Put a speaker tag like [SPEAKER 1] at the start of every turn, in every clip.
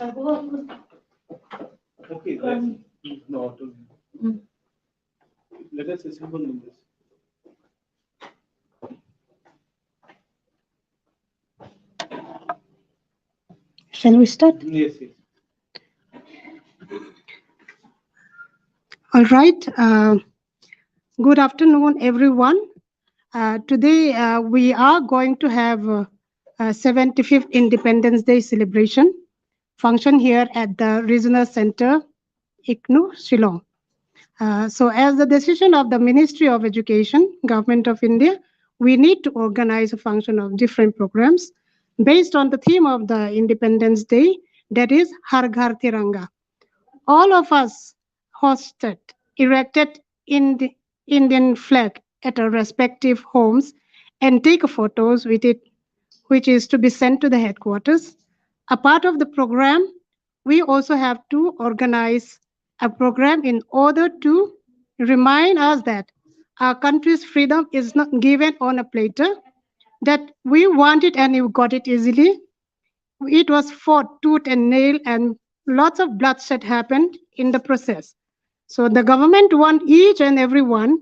[SPEAKER 1] Okay, let's not. Let us assemble in this.
[SPEAKER 2] Shall we start?
[SPEAKER 1] Yes, yes.
[SPEAKER 2] All right. Good afternoon, everyone. Today we are going to have a 75th Independence Day celebration function here at the Regional Center, IGNOU, Shillong. So as the decision of the Ministry of Education, Government of India, we need to organize a function of different programs based on the theme of the Independence Day, that is Har Ghar Tiranga. All of us hosted, erected in the Indian flag at our respective homes and take photos with it, which is to be sent to the headquarters. A part of the program, we also have to organize a program in order to remind us that our country's freedom is not given on a platter, that we want it and you got it easily. It was fought tooth and nail, and lots of bloodshed happened in the process. So the government want each and everyone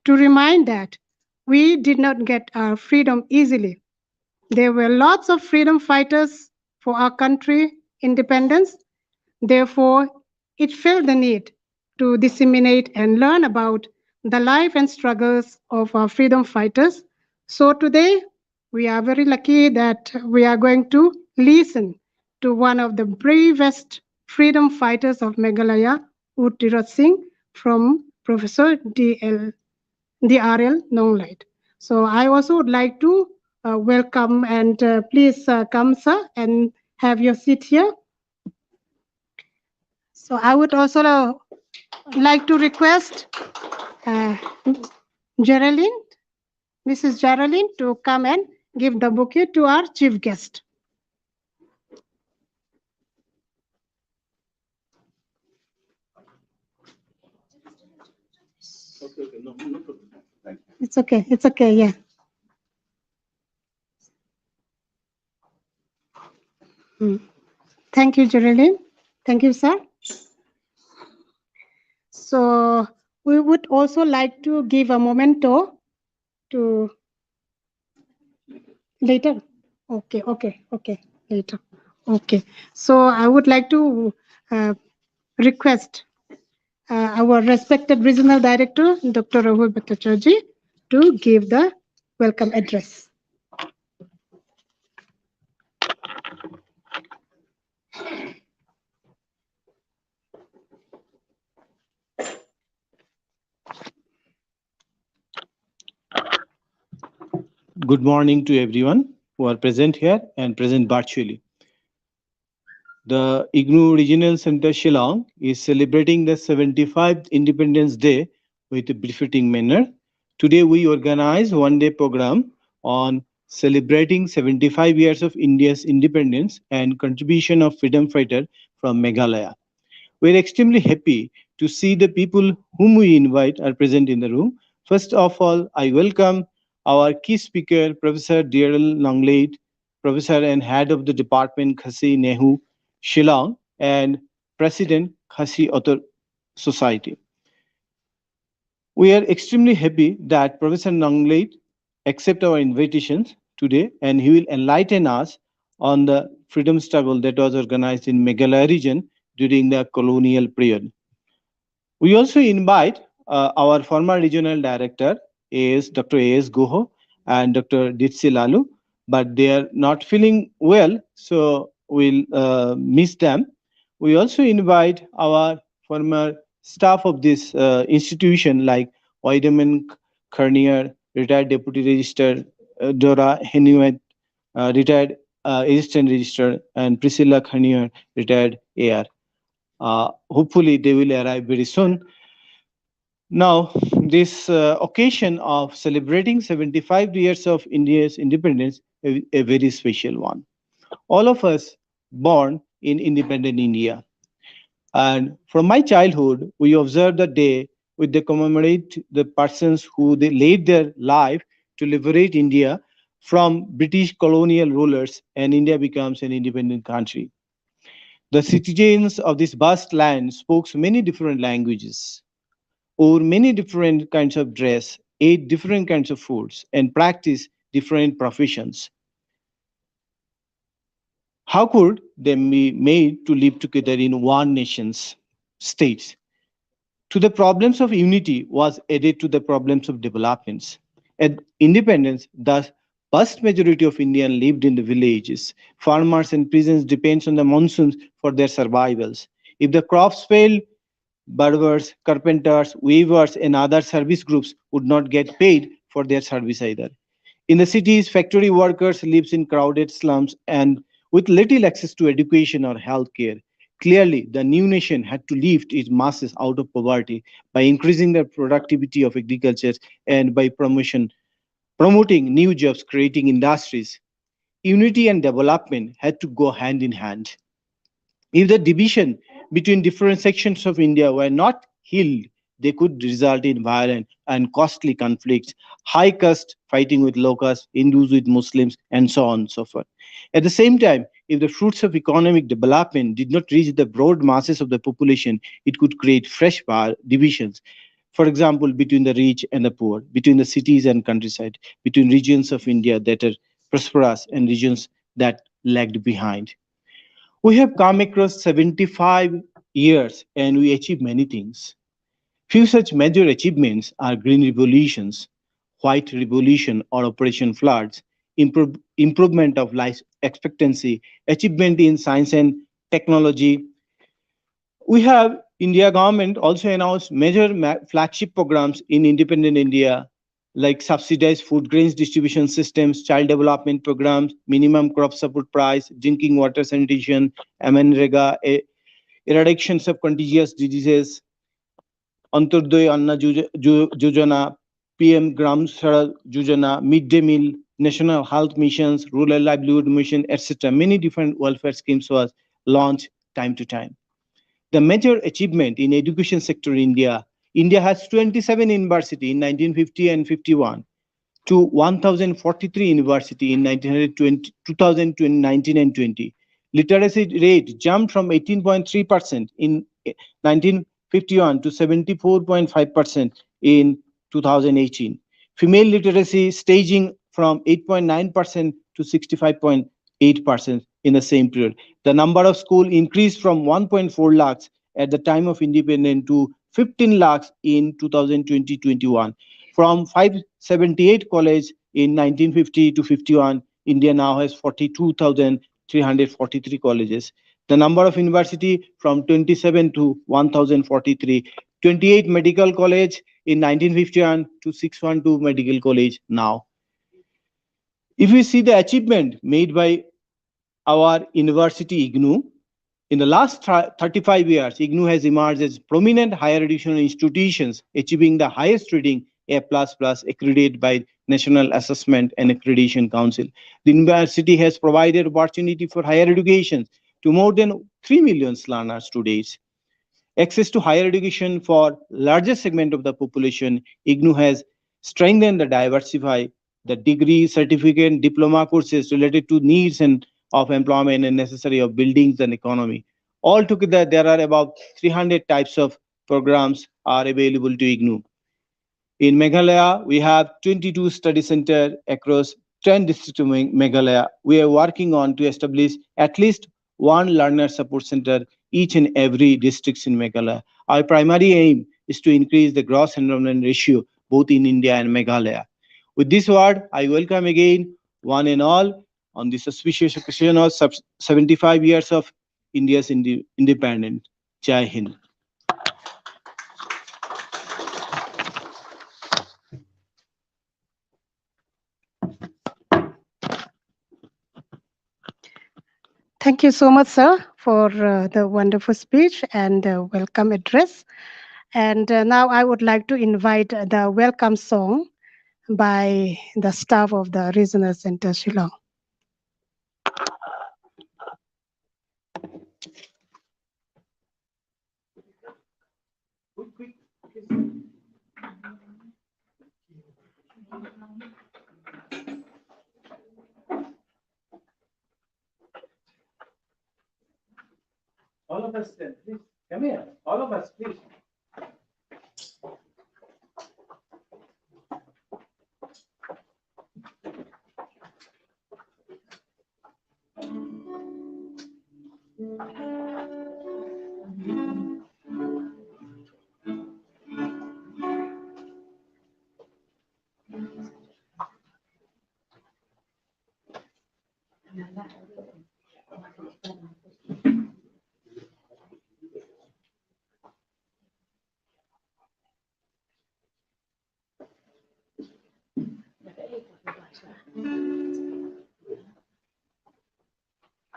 [SPEAKER 2] to remind that we did not get our freedom easily. There were lots of freedom fighters for our country independence. Therefore, it felt the need to disseminate and learn about the life and struggles of our freedom fighters. So today, we are very lucky that we are going to listen to one of the bravest freedom fighters of Meghalaya, Uttirat Singh, from Professor D.R.L. Nonglight. So I also would like to welcome and please come, sir, and have your seat here. So I would also like to request uh, Geraldine, Mrs. Geraldine, to come and give the bouquet to our chief guest.
[SPEAKER 1] Okay, okay, no, no problem. Thank you.
[SPEAKER 2] It's okay, yeah. Thank you, Geraldine. Thank you, sir. So we would also like to give a memento to later. Okay, later. Okay. So I would like to request our respected regional director, Dr. Rahul Bhattacharjee, to give the welcome address.
[SPEAKER 1] Good morning to everyone who are present here and present virtually. The IGNOU Regional Center Shillong is celebrating the 75th Independence Day with a befitting manner. Today we organize one-day program on celebrating 75 years of India's independence and contribution of freedom fighter from Meghalaya. We're extremely happy to see the people whom we invite are present in the room. First of all, I welcome our key speaker, Professor Dearl Longlade, Professor and Head of the Department Khasi Nehu, Shillong, and President Khasi Author Society. We are extremely happy that Professor Longlade accept our invitations today, and he will enlighten us on the freedom struggle that was organized in Meghalaya region during the colonial period. We also invite our former regional director, is Dr. A.S. Goho and Dr. Ditsi Lalu, but they are not feeling well, so we'll miss them. We also invite our former staff of this institution like Weidemann Kernier, retired deputy registrar, Dora Henuet, retired assistant registrar, and Priscilla Kernier, retired AR. Hopefully, they will arrive very soon. Now, this occasion of celebrating 75 years of India's independence is a very special one. All of us born in independent India. And from my childhood, we observe the day with the commemorate the persons who they laid their life to liberate India from British colonial rulers, and India becomes an independent country. The citizens of this vast land spoke many different languages, wore many different kinds of dress, ate different kinds of foods, and practiced different professions. How could they be made to live together in one nation's states? To the problems of unity was added to the problems of developments. At independence, the vast majority of Indians lived in the villages. Farmers and peasants depends on the monsoons for their survivals. If the crops failed, barbers, carpenters, weavers, and other service groups would not get paid for their service either. In the cities, factory workers lives in crowded slums and with little access to education or health care. Clearly, the new nation had to lift its masses out of poverty by increasing the productivity of agriculture and by promoting new jobs, creating industries. Unity and development had to go hand in hand. If the division between different sections of India were not healed, they could result in violent and costly conflicts, high caste fighting with low caste, Hindus with Muslims, and so on and so forth. At the same time, if the fruits of economic development did not reach the broad masses of the population, it could create fresh divisions. For example, between the rich and the poor, between the cities and countryside, between regions of India that are prosperous and regions that lagged behind. We have come across 75 years and we achieved many things. Few such major achievements are green revolutions, white revolution or operation floods, improvement of life expectancy, achievement in science and technology. We have India government also announced major flagship programs in independent India like subsidized food grains distribution systems, child development programs, minimum crop support price, drinking water sanitation, MNREGA, eradications of contagious diseases, Antyodaya Anna Yojana, PM Gram Sadak Yojana, midday meal, national health missions, rural livelihood mission, etc. Many different welfare schemes was launched time to time. The major achievement in education sector in India, India has 27 universities in 1950 and 51 to 1043 university in 1920, 2019 and 20. Literacy rate jumped from 18.3% in 1951 to 74.5% in 2018. Female literacy staging from 8.9% to 65.8% in the same period. The number of schools increased from 1.4 lakhs at the time of independence to 15 lakhs in 2020-21. From 578 colleges in 1950 to 51, India now has 42,343 colleges. The number of university from 27 to 1,043, 28 medical college in 1951 to 612 medical college now. If we see the achievement made by our university IGNOU, in the last 35 years, IGNOU has emerged as prominent higher education institutions, achieving the highest rating A++ accredited by National Assessment and Accreditation Council. The university has provided opportunity for higher education to more than 3 million learners today. Access to higher education for largest segment of the population, IGNOU has strengthened the diversify the degree, certificate, diploma courses related to needs and of employment and necessary of buildings and economy. Altogether, there are about 300 types of programs are available to IGNOU. In Meghalaya, we have 22 study centers across 10 districts of Meghalaya. We are working on to establish at least one learner support center each and every district in Meghalaya. Our primary aim is to increase the gross enrollment ratio both in India and Meghalaya. With this word, I welcome again one and all on this auspicious occasion of 75 years of India's independence. Jai Hind.
[SPEAKER 2] Thank you so much, sir, for the wonderful speech and welcome address. And now I would like to invite the welcome song by the staff of the Regional Center Shillong.
[SPEAKER 1] All of us then, please. Come here. All of us, please.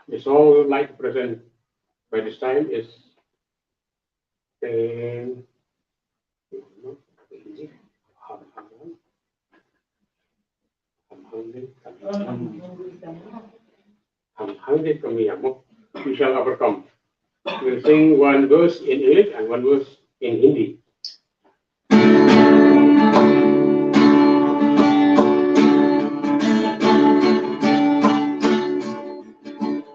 [SPEAKER 3] The song we would like to present by this time is um, I'm hungry from here. We shall overcome. We'll sing one verse in English and one verse in Hindi.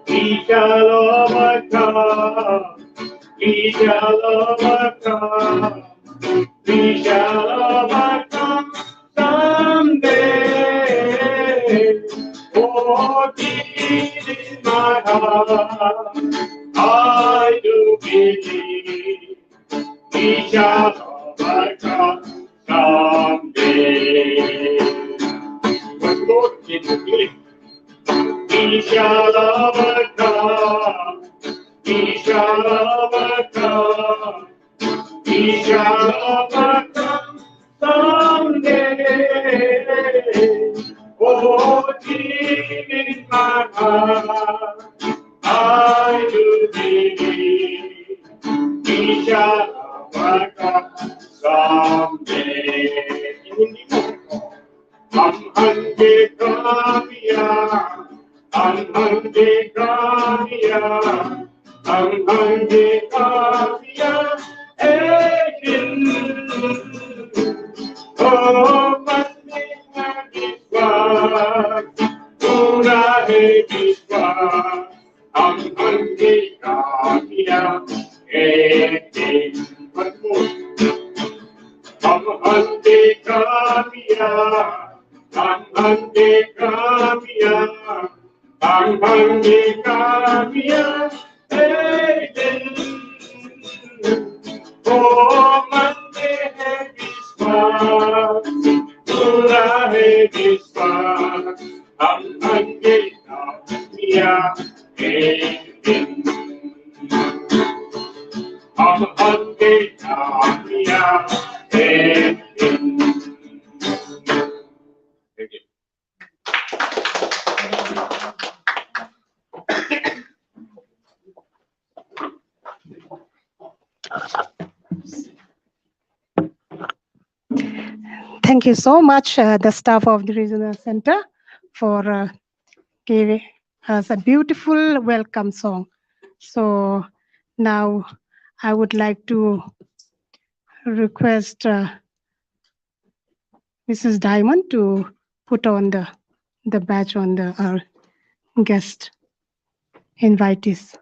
[SPEAKER 3] We shall overcome. We shall overcome. We shall overcome someday. Oh, deep in my heart, I do believe we shall overcome someday. One more in English. We shall overcome. We shall overcome. We shall overcome someday. Oh, deep in my heart, I do believe we shall overcome someday. हम हंगे कामयाब, हम हंगे कामयाब, हम हंगे कामयाब एक दिन। ओ बंदे का विश्वास, पूरा है विश्वास, हम हंगे कामयाब एक दिन। हम हंगे कामयाब, हम हंगे कामयाब, हम हंगे कामयाब एक दिन। ओ मंदे है विश्वास, पूरा है विश्वास, हम हंगे कामयाब एक दिन। हम हंगे कामयाब एक दिन। Thank you.
[SPEAKER 2] Thank you so much, the staff of the Regional Center, for giving us a beautiful welcome song. So now I would like to request Mrs. Diamond to put on the badge on our guest invitees.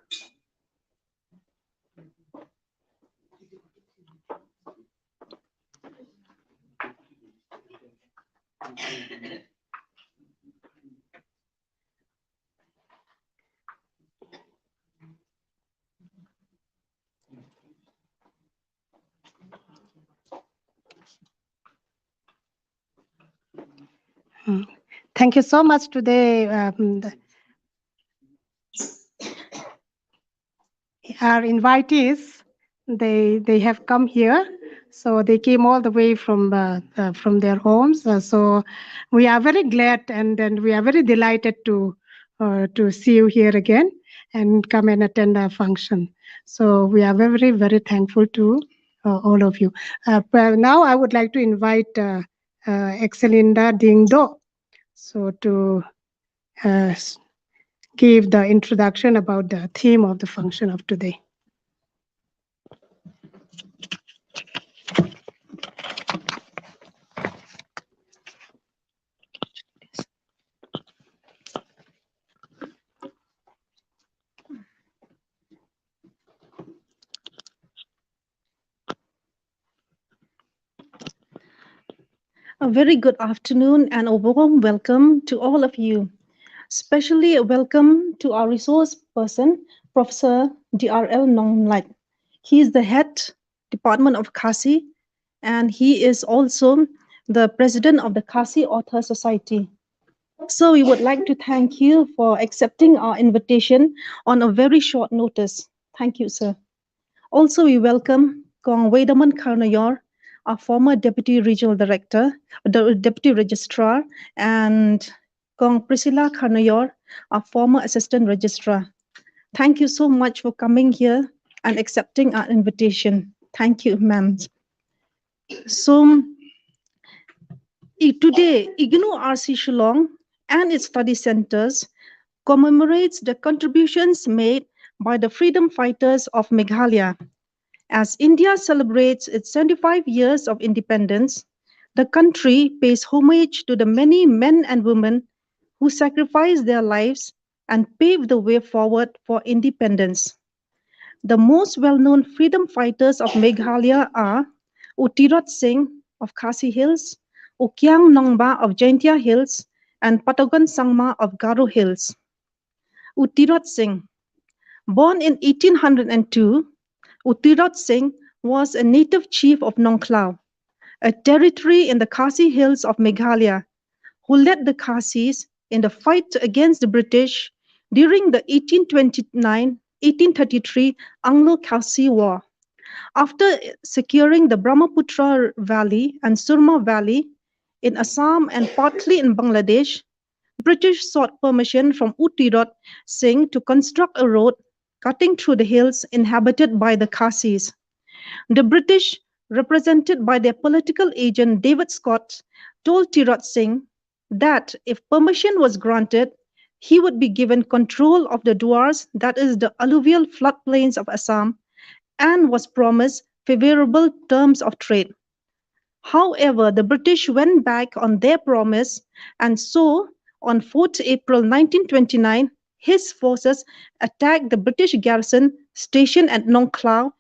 [SPEAKER 2] Thank you so much today. Our invitees, they have come here, so they came all the way from their homes. So we are very glad and we are very delighted to see you here again and come and attend our function. So we are very, very thankful to all of you. But now I would like to invite Excelinda Dingdo so to give the introduction about the theme of the function of today.
[SPEAKER 4] A very good afternoon and a warm welcome to all of you. Especially a welcome to our resource person, Professor DRL Nonglat. He is the head department of Khasi and he is also the president of the Khasi Author Society. So we would like to thank you for accepting our invitation on a very short notice. Thank you, sir. Also, we welcome Kong Vedaman Karnayor, our former Deputy Regional Director, the Deputy Registrar, and Kong Priscilla Karnayor, our former Assistant Registrar. Thank you so much for coming here and accepting our invitation. Thank you, ma'am. So, today, IGNOU RC Shillong and its study centers commemorates the contributions made by the freedom fighters of Meghalaya. As India celebrates its 75 years of independence, the country pays homage to the many men and women who sacrificed their lives and paved the way forward for independence. The most well-known freedom fighters of Meghalaya are Utirot Singh of Khasi Hills, Ukyang Nongba of Jaintia Hills, and Patagon Sangma of Garo Hills. Utirot Singh, born in 1802, Utirot Singh was a native chief of Nongklao, a territory in the Khasi Hills of Meghalaya, who led the Khasis in the fight against the British during the 1829-1833 Anglo-Khasi War. After securing the Brahmaputra Valley and Surma Valley in Assam and partly in Bangladesh, British sought permission from Utirot Singh to construct a road cutting through the hills inhabited by the Khasis. The British, represented by their political agent David Scott, told Tirot Singh that if permission was granted, he would be given control of the Duars, that is, the alluvial floodplains of Assam, and was promised favorable terms of trade. However, the British went back on their promise, and so on 4th April 1929, his forces attacked the British garrison stationed at Nongklao,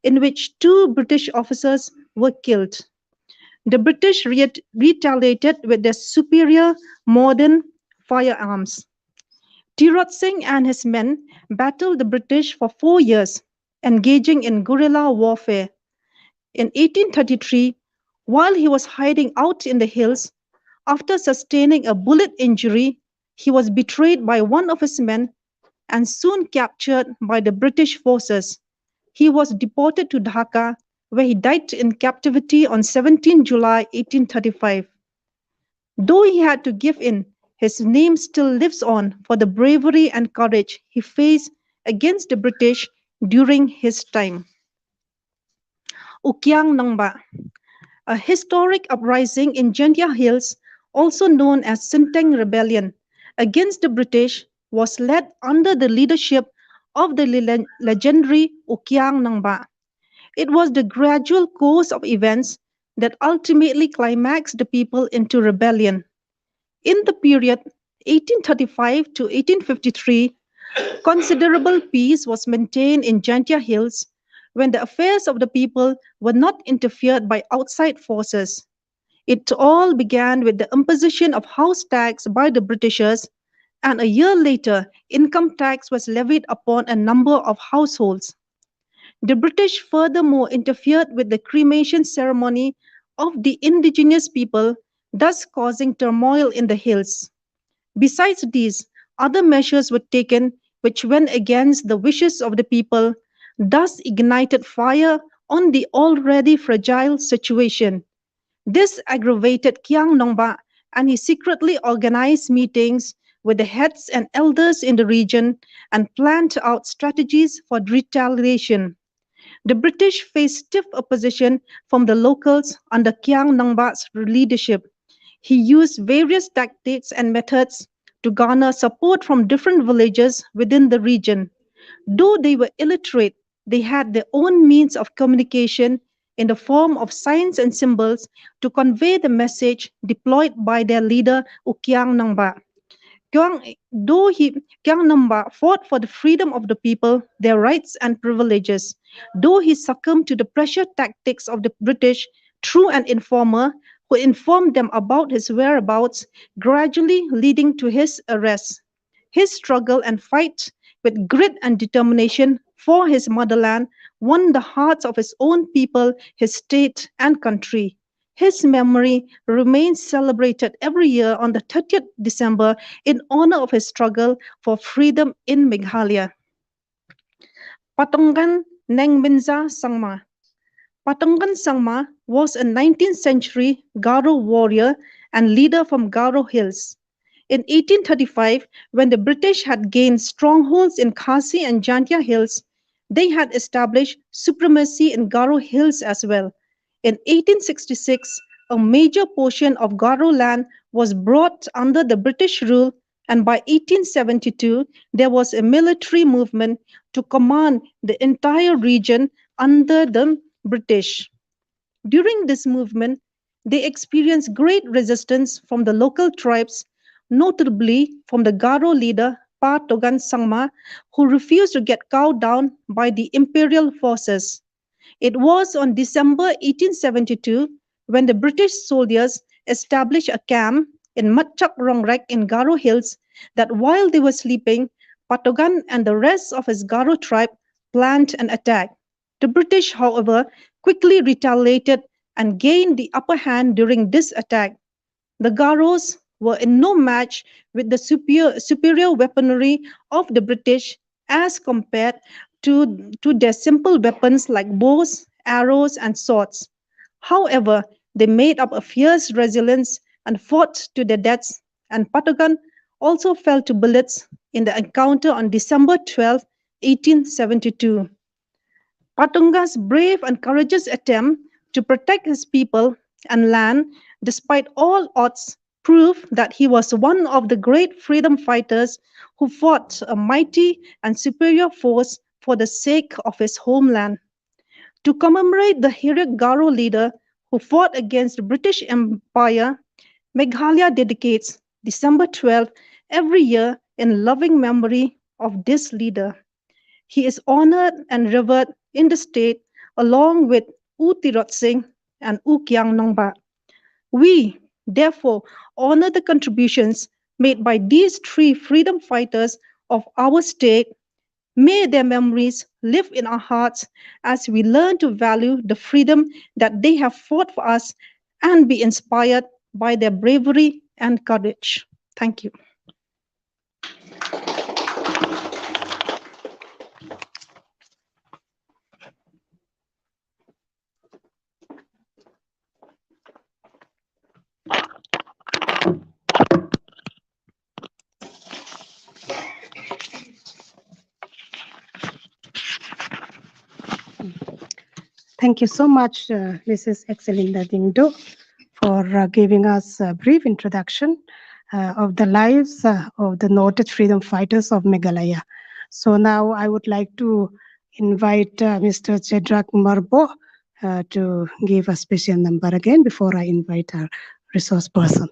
[SPEAKER 4] in which 2 British officers were killed. The British retaliated with their superior modern firearms. Tirot Singh and his men battled the British for 4 years, engaging in guerrilla warfare. In 1833, while he was hiding out in the hills, after sustaining a bullet injury, he was betrayed by one of his men and soon captured by the British forces. He was deported to Dhaka, where he died in captivity on 17 July 1835. Though he had to give in, his name still lives on for the bravery and courage he faced against the British during his time. Ukyang Nongba, a historic uprising in Jaintia Hills, also known as Sinteng Rebellion, against the British, was led under the leadership of the legendary Ukyang Nongba. It was the gradual course of events that ultimately climaxed the people into rebellion. In the period 1835 to 1853, considerable peace was maintained in Jaintia Hills when the affairs of the people were not interfered by outside forces. It all began with the imposition of house tax by the Britishers, and a year later, income tax was levied upon a number of households. The British furthermore interfered with the cremation ceremony of the indigenous people, thus causing turmoil in the hills. Besides these, other measures were taken which went against the wishes of the people, thus ignited fire on the already fragile situation. This aggravated Kiang Nongba, and he secretly organized meetings with the heads and elders in the region and planned out strategies for retaliation. The British faced stiff opposition from the locals under Kiang Nongba's leadership. He used various tactics and methods to garner support from different villages within the region. Though they were illiterate, they had their own means of communication in the form of signs and symbols to convey the message deployed by their leader Ukyang Nongba. Though Kyang Namba fought for the freedom of the people, their rights and privileges, though he succumbed to the pressure tactics of the British through an informer who informed them about his whereabouts, gradually leading to his arrest. His struggle and fight with grit and determination for his motherland won the hearts of his own people, his state, and country. His memory remains celebrated every year on the 30th December in honor of his struggle for freedom in Meghalaya. Patongan Nengminza Sangma. Patongan Sangma was a 19th century Garo warrior and leader from Garo Hills. In 1835, when the British had gained strongholds in Khasi and Jantia Hills, they had established supremacy in Garo Hills as well. In 1866, a major portion of Garo land was brought under the British rule, and by 1872, there was a military movement to command the entire region under the British. During this movement, they experienced great resistance from the local tribes, notably from the Garo leader Pa Togan Sangma, who refused to get cowed down by the imperial forces. It was on December 1872 when the British soldiers established a camp in Matchak Rongrek in Garo Hills that while they were sleeping, Patogan and the rest of his Garo tribe planned an attack. The British, however, quickly retaliated and gained the upper hand during this attack. The Garos were in no match with the superior weaponry of the British as compared to their simple weapons like bows, arrows, and swords. However, they made up a fierce resilience and fought to their deaths, and Patagon also fell to bullets in the encounter on December 12, 1872. Patunga's brave and courageous attempt to protect his people and land, despite all odds, proved that he was one of the great freedom fighters who fought a mighty and superior force for the sake of his homeland. To commemorate the heroic Garo leader who fought against the British Empire, Meghalaya dedicates December 12 every year in loving memory of this leader. He is honored and revered in the state along with U Tirot Singh and U Kyang Nongba. We, therefore, honor the contributions made by these three freedom fighters of our state. May their memories live in our hearts as we learn to value the freedom that they have fought for us and be inspired by their bravery and courage. Thank you.
[SPEAKER 2] Thank you so much, Mrs. Excelinda Dingdo, for giving us a brief introduction of the lives of the noted freedom fighters of Meghalaya. So now I would like to invite Mr. Chedrak Marbo to give a special number again before I invite our resource person.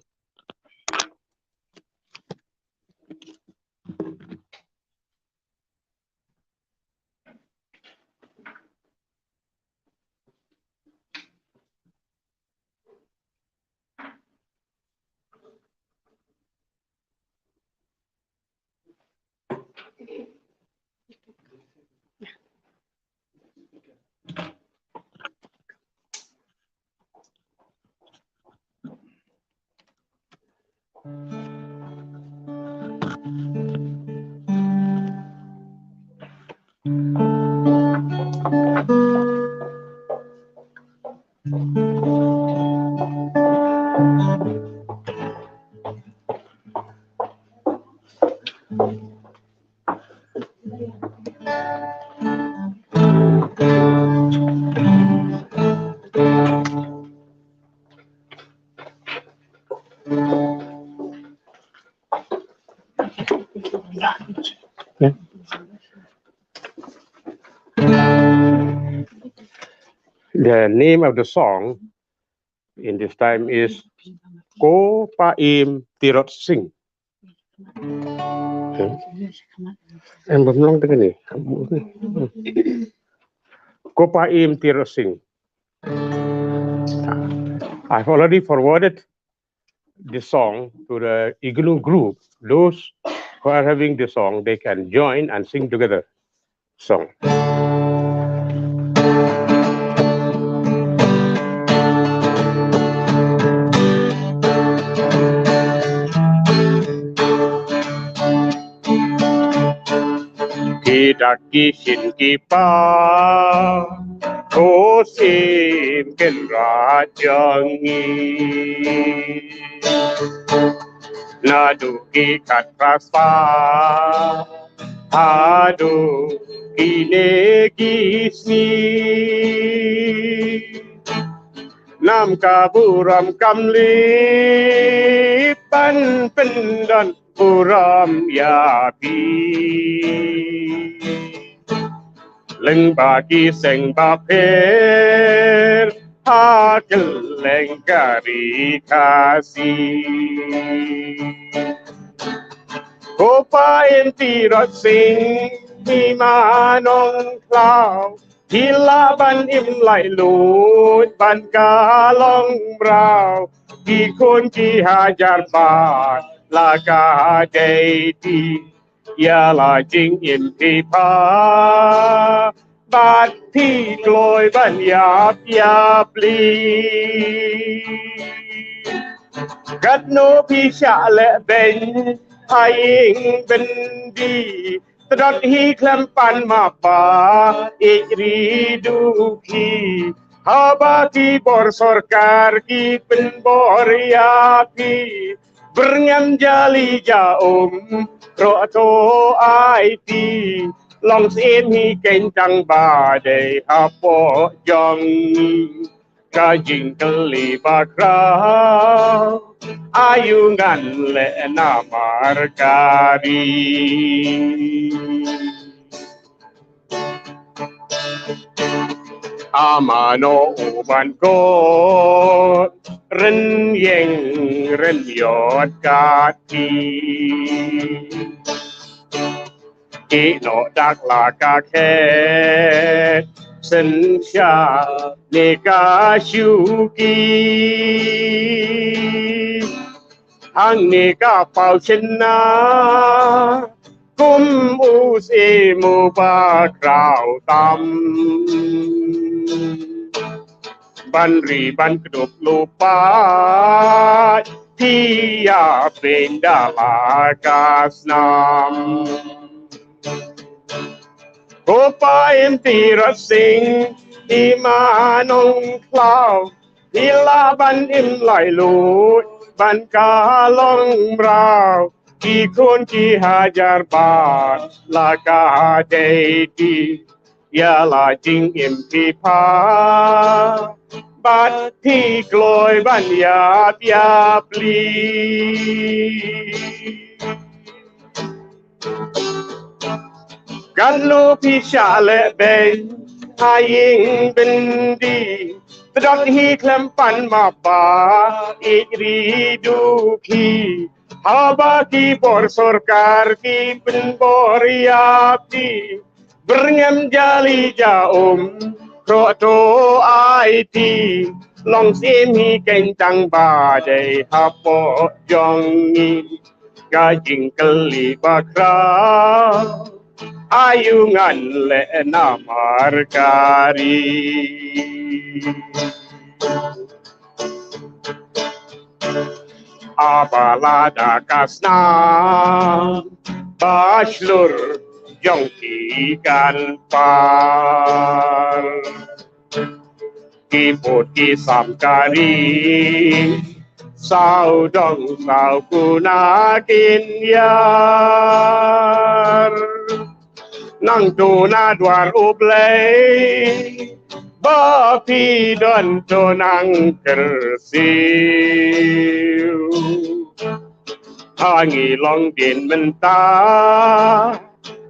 [SPEAKER 3] The name of the song in this time is Ko Paim Tirot Sing. Em bấm long cái này. Ko Paim Tirot Sing. I've already forwarded this song to the IGNOU group. Those who are having the song, they can join and sing together. Song. Kita kishin kipa, osim ken rajangi. Nadu ki katrasa, adu kine gisni. Nam kaburam kamli, pan pendan buram yapi. Leng bagi seng baper, hakil leng kari kasih. Copa en tirot sing mi manong cloud hilaban im lai lut ban kalong brau ki kun ki hajar ba la ka deiti ya la jing im pi pa bat pi gloi ban yap yap li gắt nô phi xạ lệ bên hai bên đi tật hi klem pan ma pa ri du ki haba ki bor sorkar ki pen bor ya ki berngam jali ja ro to IT long sim hi ken tang ba de ha po jong kajing keli bakra ayungan le namarkari amano uban ko ren yeng ren yot kati ino dak la ka khe sinh cha ne ka shu ki hang ne ka pao chen na kum u se mu ba krao tam ban ri ban kdup lu pa thi ya ben da la ka snam Copa em tirat sing imanong cloud hilaban im lai lut ban kalong brau ki kun ki hajar ba la ka deiti ya la jing im pi pa bat thi gloi ban yap yap li gan lô phi xạ lệ bên hai bên đi tật hi klem pan ma pa ri du ki haba ki bor sorkar ki pen bor ya pi berngam jali ja ro to IT long sim hi ken tang ba de ha po jong ni ga jing kali bakra ayungan le namarkari abalada kasna baslur jongki kan par kiput ki samkari sao dong sao kuna kin yar nang tu na dwar ublay ba pi don to nang kersiu hangi long din menta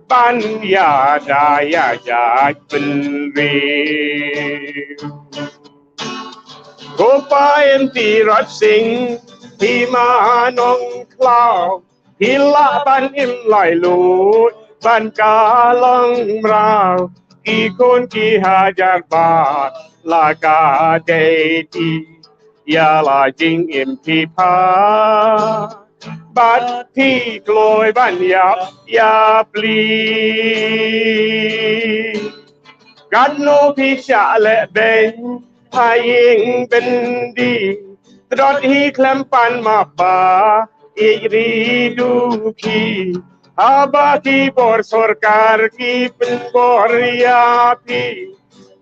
[SPEAKER 3] ban ya da ya ja ben riu Copa em tirat sing imanong cloud hilaban im lai lut ban kalong brau ki kun ki hajar ba la ka deiti อย่าลาจริงเอ็มที่พาบัดที่กลอยบ้านยับยาปลี God no pisha le ben haying bendi trot hi klempan mapa iri du ki haba ki bor sorkar ki pen bor ya pi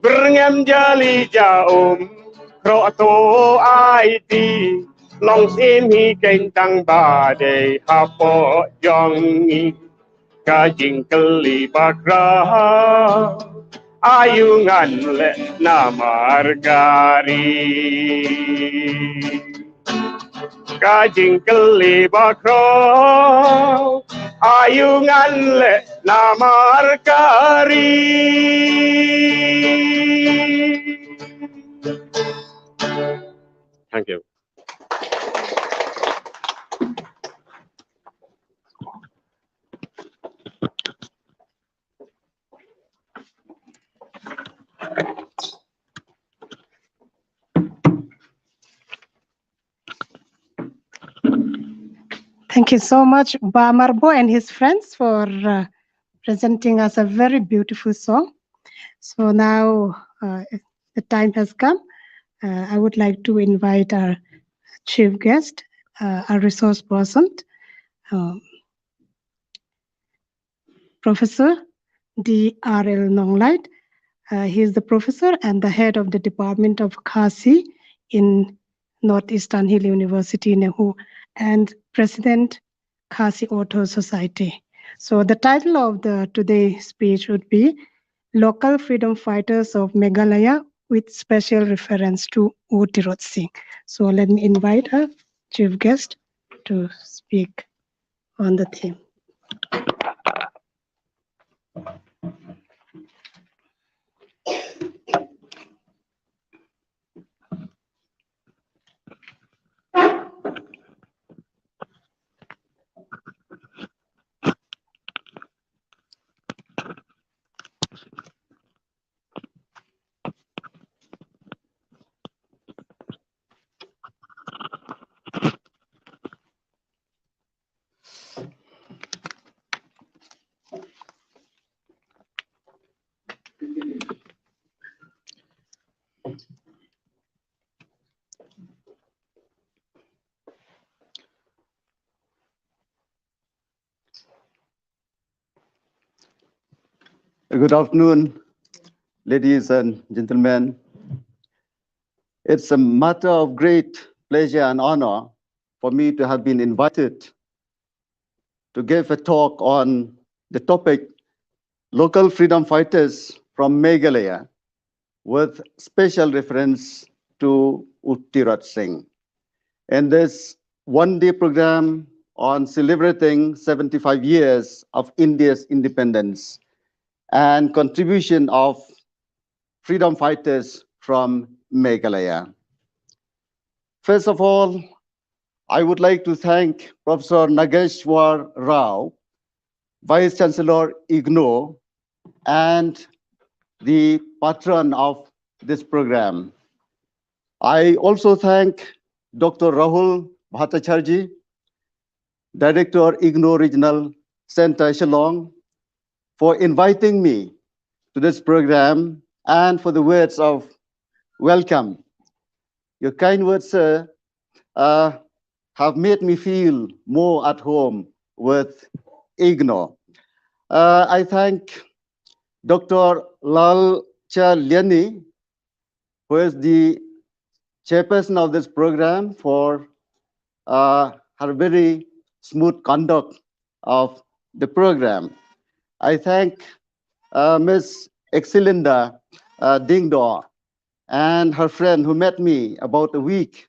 [SPEAKER 3] berngam jali jaum kro to ai ti long sim hi keng tang ba de ha po jong ni ka jing kali bakra ayungan le na margari kajing keli bakro ayungan le na margari. Thank you.
[SPEAKER 2] Thank you so much, Ba Marbo and his friends, for presenting us a very beautiful song. So now the time has come. I would like to invite our chief guest, our resource person, uh, Professor D.R.L. Nonglait. He is the professor and the head of the Department of Khasi in Northeastern Hill University, Nehu, and President Khasi Auto Society. So the title of the today's speech would be Local Freedom Fighters of Meghalaya with special reference to U Tirot Singh. So let me invite our chief guest to speak on the theme.
[SPEAKER 5] Good afternoon, ladies and gentlemen. It's a matter of great pleasure and honor for me to have been invited to give a talk on the topic Local Freedom Fighters from Meghalaya with special reference to Uttirat Singh. In this one-day program on celebrating 75 years of India's independence and contribution of freedom fighters from Meghalaya. First of all, I would like to thank Professor Nageshwar Rao, Vice Chancellor IGNOU, and the patron of this program. I also thank Dr. Rahul Bhattacharjee, Director IGNOU Regional Center Shillong, for inviting me to this program and for the words of welcome. Your kind words, sir, have made me feel more at home with IGNOU. I thank Dr. Lal Liani, who is the chairperson of this program, for her very smooth conduct of the program. I thank Ms. Excelinda Dingdor and her friend who met me about a week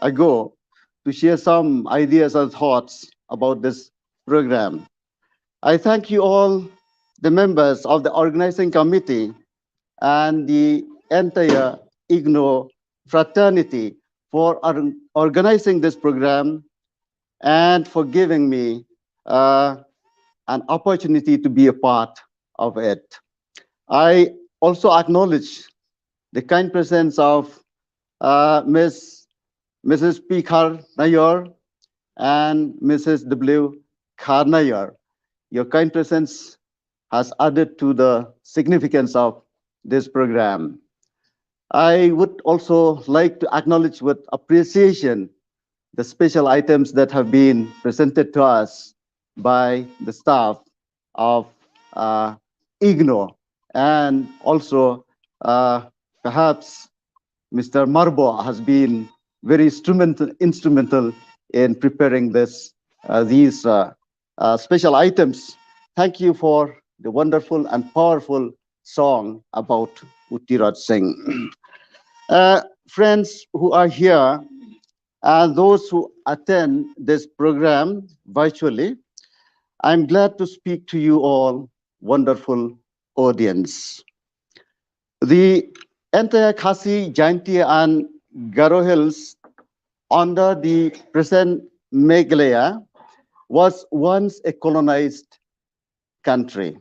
[SPEAKER 5] ago to share some ideas and thoughts about this program. I thank you all, the members of the organizing committee and the entire IGNOU fraternity for organizing this program and for giving me an opportunity to be a part of it. I also acknowledge the kind presence of Ms. Mrs. P. Khar Nayor, and Mrs. W. Khar Nayor. Your kind presence has added to the significance of this program. I would also like to acknowledge with appreciation the special items that have been presented to us by the staff of uh, IGNOU, and also perhaps Mr. Marbo has been very instrumental in preparing these special items. Thank you for the wonderful and powerful song about Uttiraj Singh. Friends who are here and those who attend this program virtually, I'm glad to speak to you all, wonderful audience. The entire Khasi, Jaintia, and Garo Hills under the present Meghalaya was once a colonized country.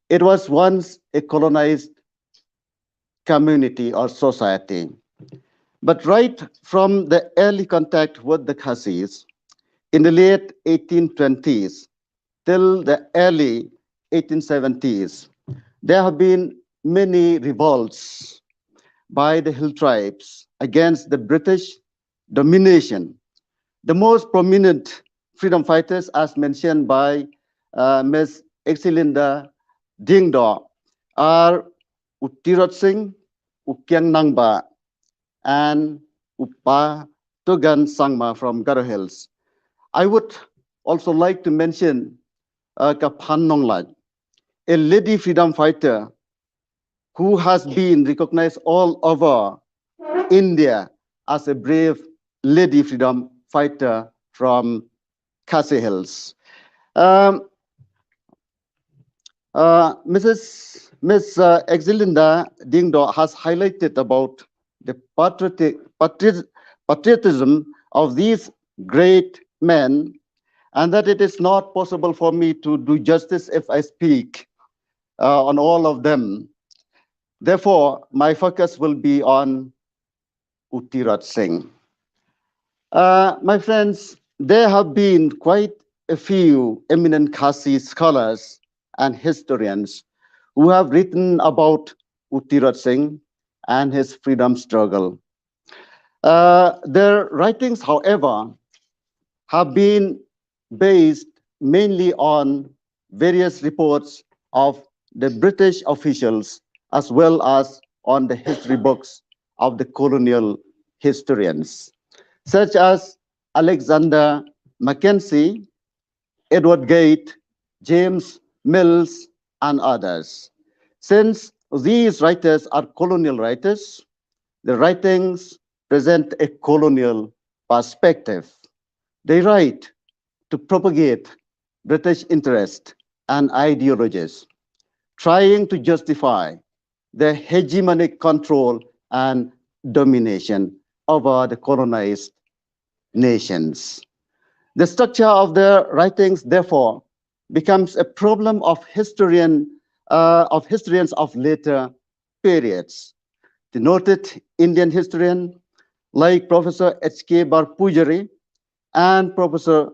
[SPEAKER 5] It was once a colonized community or society. But right from the early contact with the Khasis in the late 1820s till the early 1870s, there have been many revolts by the hill tribes against the British domination. The most prominent freedom fighters, as mentioned by Ms. Excelinda Dingdo, are Uttiraj Singh, Ukyang Nangba, and Upa Tugan Sangma from Garo Hills. I would also like to mention Kaphan Nonglaj, a lady freedom fighter who has been recognized all over India as a brave lady freedom fighter from Khasi Hills. Um, Ms. Exelinda Dingdo has highlighted about the patriotism of these great men, and that it is not possible for me to do justice if I speak on all of them. Therefore, my focus will be on Uttiraj Singh. My friends, there have been quite a few eminent Khasi scholars and historians who have written about Uttiraj Singh and his freedom struggle. Their writings, however, have been based mainly on various reports of the British officials as well as on the history books of the colonial historians, such as Alexander Mackenzie, Edward Gate, James Mills, and others. Since these writers are colonial writers, the writings present a colonial perspective. They write to propagate British interest and ideologies, trying to justify their hegemonic control and domination over the colonized nations. The structure of their writings, therefore, becomes a problem of historians of later periods. The noted Indian historian like Professor H.K. Barpujari and Professor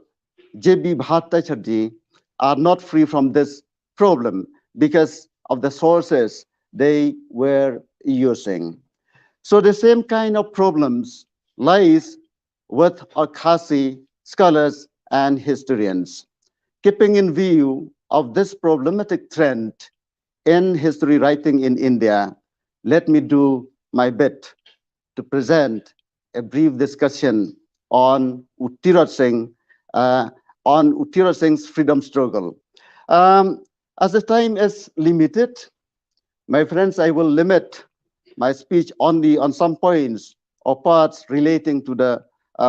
[SPEAKER 5] J.B. Bhattacharjee are not free from this problem because of the sources they were using. So the same kind of problems lies with our Khasi scholars and historians. Keeping in view of this problematic trend in history writing in India, let me do my bit to present a brief discussion on Uttiraj Singh, on Uttiraj Singh's freedom struggle. As the time is limited, my friends, I will limit my speech only on some points or parts relating to the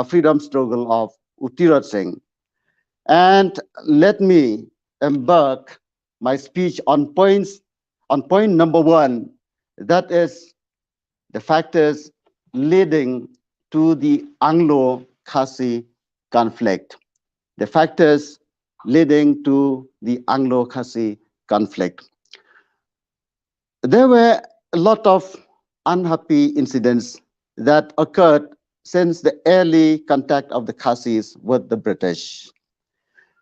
[SPEAKER 5] freedom struggle of Uttiraj Singh. And let me embark my speech on point number one, that is the factors leading to the Anglo-Khasi conflict. The factors leading to the Anglo-Khasi conflict. There were a lot of unhappy incidents that occurred since the early contact of the Khasis with the British.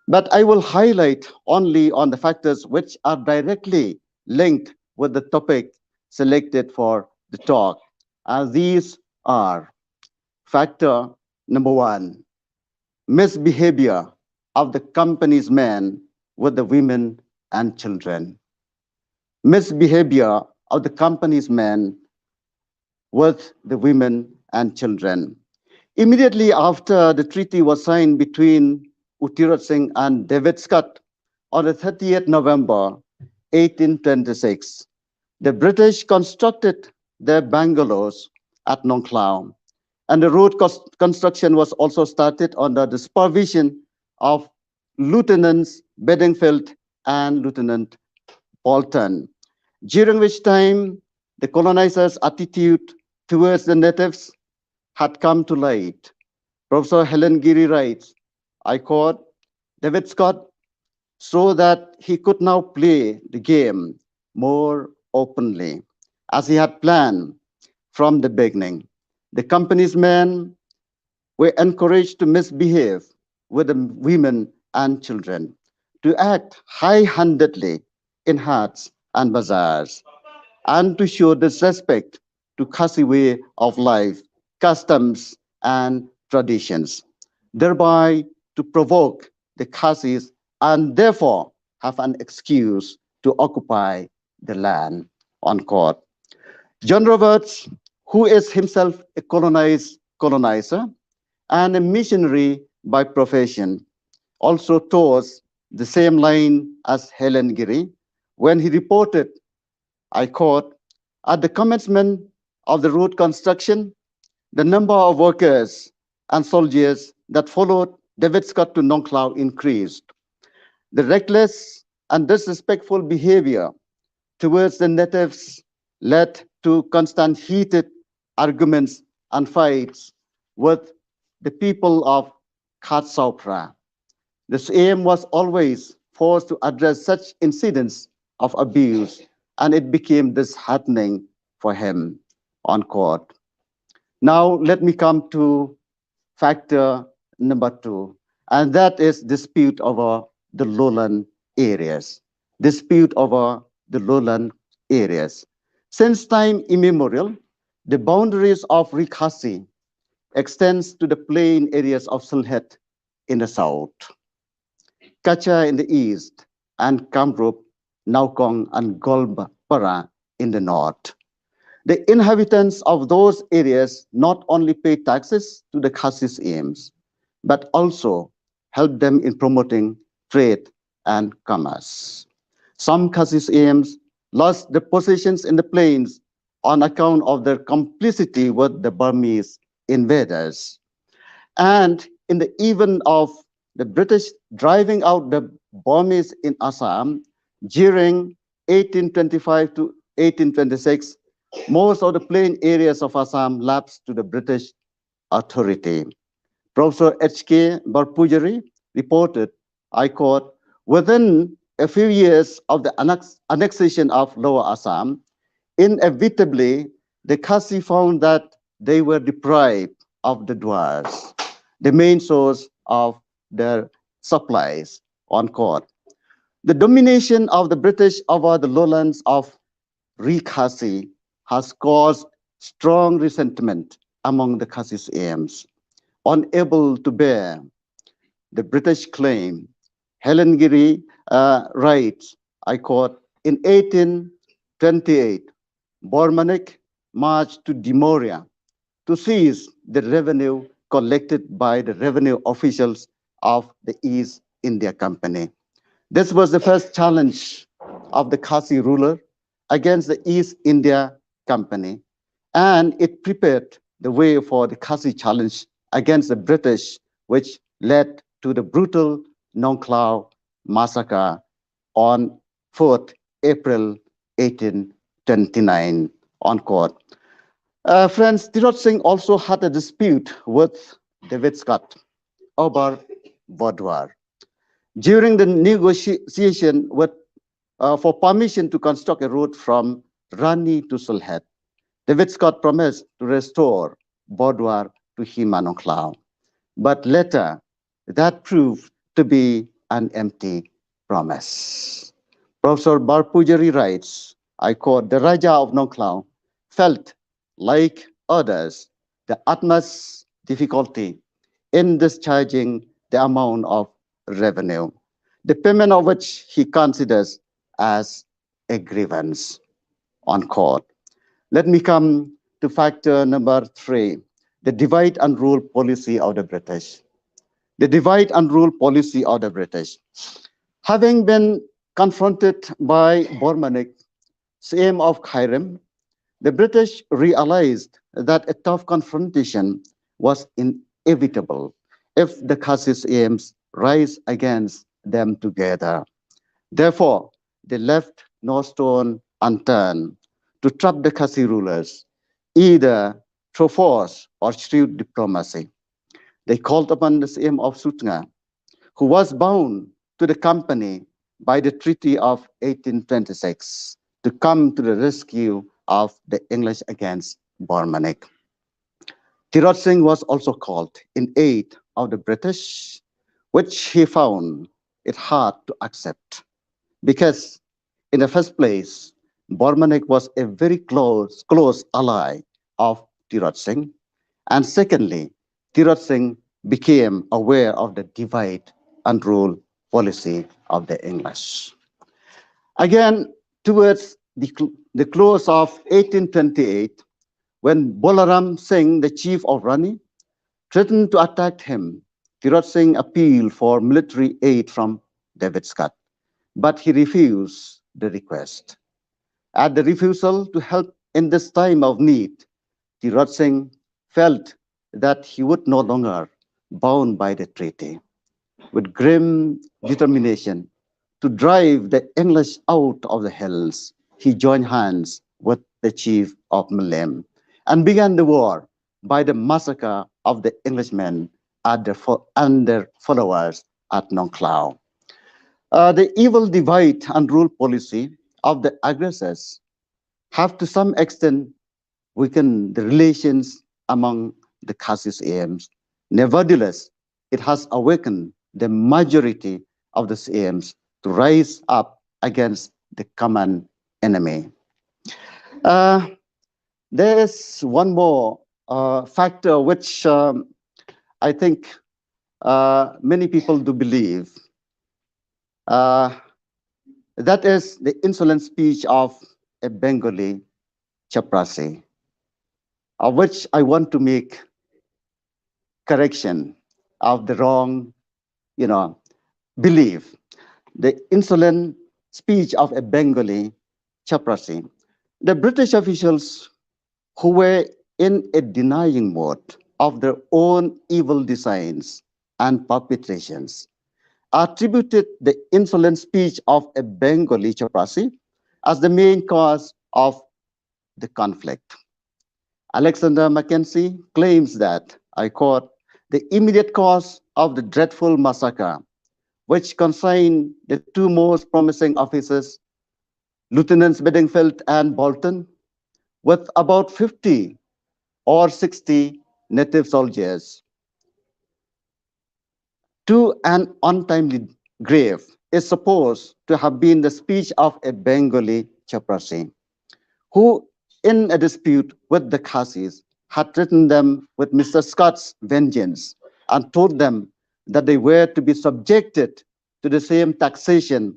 [SPEAKER 5] But I will highlight only on the factors which are directly linked with the topic selected for the talk. And these are factor number one, misbehavior of the company's men with the women and children. Misbehavior of the company's men with the women and children. Immediately after the treaty was signed between Uttirat Singh and David Scott on the 30th November 1826, the British constructed their bungalows at Nongklao, and the road construction was also started under the supervision of Lieutenants Bedingfield and Lieutenant Bolton, during which time the colonizers' attitude towards the natives had come to light. Professor Helen Giri writes, I quote, David Scott so that he could now play the game more openly, as he had planned from the beginning. The company's men were encouraged to misbehave with the women and children, to act high-handedly in huts and bazaars, and to show disrespect to Khasi way of life, customs, and traditions, thereby to provoke the Khasis and therefore have an excuse to occupy the land, unquote. John Roberts, who is himself a colonizer and a missionary by profession, also toes the same line as Helen Giri when he reported, I quote, at the commencement of the road construction, the number of workers and soldiers that followed David Scott to Nongklao increased. The reckless and disrespectful behavior towards the natives led to constant heated arguments and fights with the people of Khatsapra. The aim was always forced to address such incidents of abuse, and it became disheartening for him, unquote. Now let me come to factor number two, and that is dispute over the lowland areas. Dispute over the lowland areas. Since time immemorial, the boundaries of Rikhasi extends to the plain areas of Sylhet in the south, Kacha in the east, and Kamrup, Naukong, and Golbara in the north. The inhabitants of those areas not only pay taxes to the Khasis aims, but also help them in promoting trade and commerce. Some Khasis aims lost their positions in the plains on account of their complicity with the Burmese invaders. And in the event of the British driving out the Burmese in Assam during 1825 to 1826, most of the plain areas of Assam lapsed to the British authority. Professor H.K. Barpujari reported, I quote, within a few years of the annexation of Lower Assam, inevitably, the Khasi found that they were deprived of the dwars, the main source of their supplies, unquote. The domination of the British over the lowlands of Khasi has caused strong resentment among the Khasis aims. Unable to bear the British claim, Helen Giri writes, I quote, in 1828, Bormanik marched to Dimoria to seize the revenue collected by the revenue officials of the East India Company. This was the first challenge of the Khasi ruler against the East India Company, and it prepared the way for the Khasi challenge against the British, which led to the brutal Nongklao massacre on 4th April 1829, unquote. Friends, Tirot Singh also had a dispute with David Scott over Vodwar. During the negotiation for permission to construct a road from Rani to Sylhet, David Scott promised to restore Vodwar to Himanongklao. But later, that proved to be an empty promise. Professor Barpujari writes, I quote, the Raja of Nongklao felt, like others, the utmost difficulty in discharging the amount of revenue, the payment of which he considers as a grievance, unquote. Let me come to factor number 3, the divide and rule policy of the British. The divide and rule policy of the British. Having been confronted by Bormanik's aim of Khairem, the British realized that a tough confrontation was inevitable if the Khasi's aims rise against them together. Therefore, they left no stone unturned to trap the Khasi rulers, either through force or shrewd diplomacy. They called upon the aim of Sutnga, who was bound to the company by the Treaty of 1826, to come to the rescue of the English against Bormanik. Tirot Singh was also called in aid of the British, which he found it hard to accept because, in the first place, Bormanik was a very close ally of Tirot Singh, and secondly, Tirot Singh became aware of the divide and rule policy of the English. Again, towards the close of 1828, when Bolaram Singh, the chief of Rani, threatened to attack him, Tirot Singh appealed for military aid from David Scott, but he refused the request. At the refusal to help in this time of need, Tirot Singh felt that he would no longer bound by the treaty. With grim determination to drive the English out of the hills, he joined hands with the chief of Malem and began the war by the massacre of the Englishmen and their followers at Nongklao. The evil divide and rule policy of the aggressors have to some extent weakened the relations among the Khasis aims. Nevertheless, it has awakened the majority of the aims to rise up against the common enemy. Uh, there is one more factor which I think many people do believe. Uh, that is the insolent speech of a Bengali chaprasi, of which I want to make correction of the wrong, you know, belief. The insolent speech of a Bengali chaprasi. The British officials who were in a denying mode of their own evil designs and perpetrations attributed the insolent speech of a Bengali chaprasi as the main cause of the conflict. Alexander Mackenzie claims that, I quote, the immediate cause of the dreadful massacre, which consigned the two most promising officers, Lieutenants Bedingfield and Bolton, with about 50 or 60 native soldiers, to an untimely grave, is supposed to have been the speech of a Bengali chaprasi, who, in a dispute with the Khasis, had threatened them with Mr. Scott's vengeance and told them that they were to be subjected to the same taxation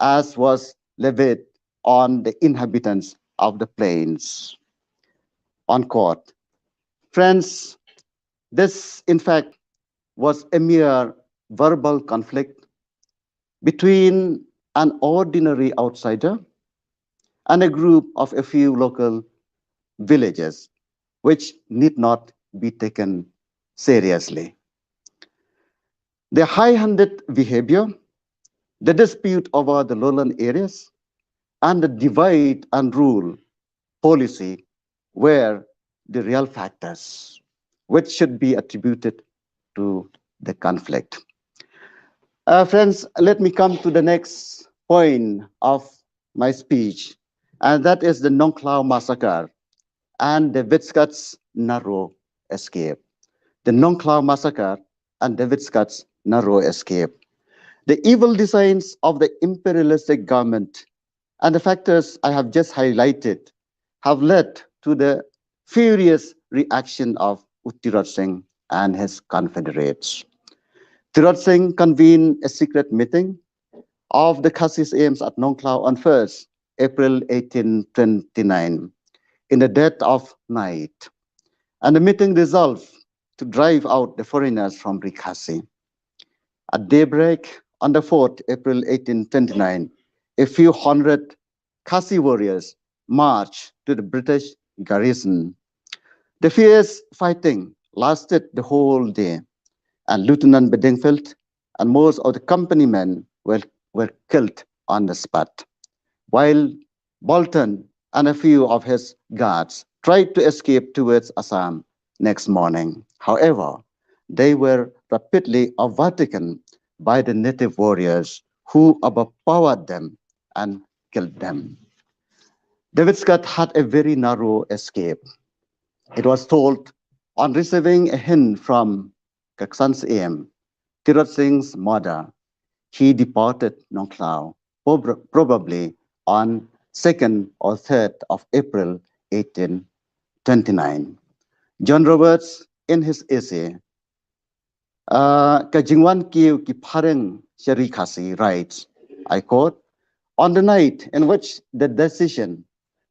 [SPEAKER 5] as was levied on the inhabitants of the plains. Unquote. Friends, this in fact was a mere verbal conflict between an ordinary outsider and a group of a few local villagers, which need not be taken seriously. The high-handed behavior, the dispute over the lowland areas, and the divide and rule policy were the real factors which should be attributed to the conflict. Friends, let me come to the next point of my speech, and that is the Nongklao massacre and the Vitscat's narrow escape. the Nongklao massacre, and David Scott's narrow escape. The evil designs of the imperialistic government and the factors I have just highlighted have led to the furious reaction of Uttirat Singh and his confederates. Tirat Singh convened a secret meeting of the Khasis aims at Nongklao on 1st April 1829 in the dead of night, and the meeting resolved to drive out the foreigners from Rikhasi. At daybreak on the 4th April 1829, a few hundred Khasi warriors marched to the British garrison. The fierce fighting lasted the whole day, and Lieutenant Bedingfield and most of the company men were killed on the spot, while Bolton and a few of his guards tried to escape towards Assam next morning. However, they were rapidly overtaken by the native warriors who overpowered them and killed them. David Scott had a very narrow escape. It was told on receiving a hint from Kaksan's aim, Tirat Singh's mother, he departed Nongklao, probably on 2nd or 3rd of April 1829. John Roberts, in his essay, Kajingwan Kiu Ki Pareng Sharikasi writes, I quote, on the night in which the decision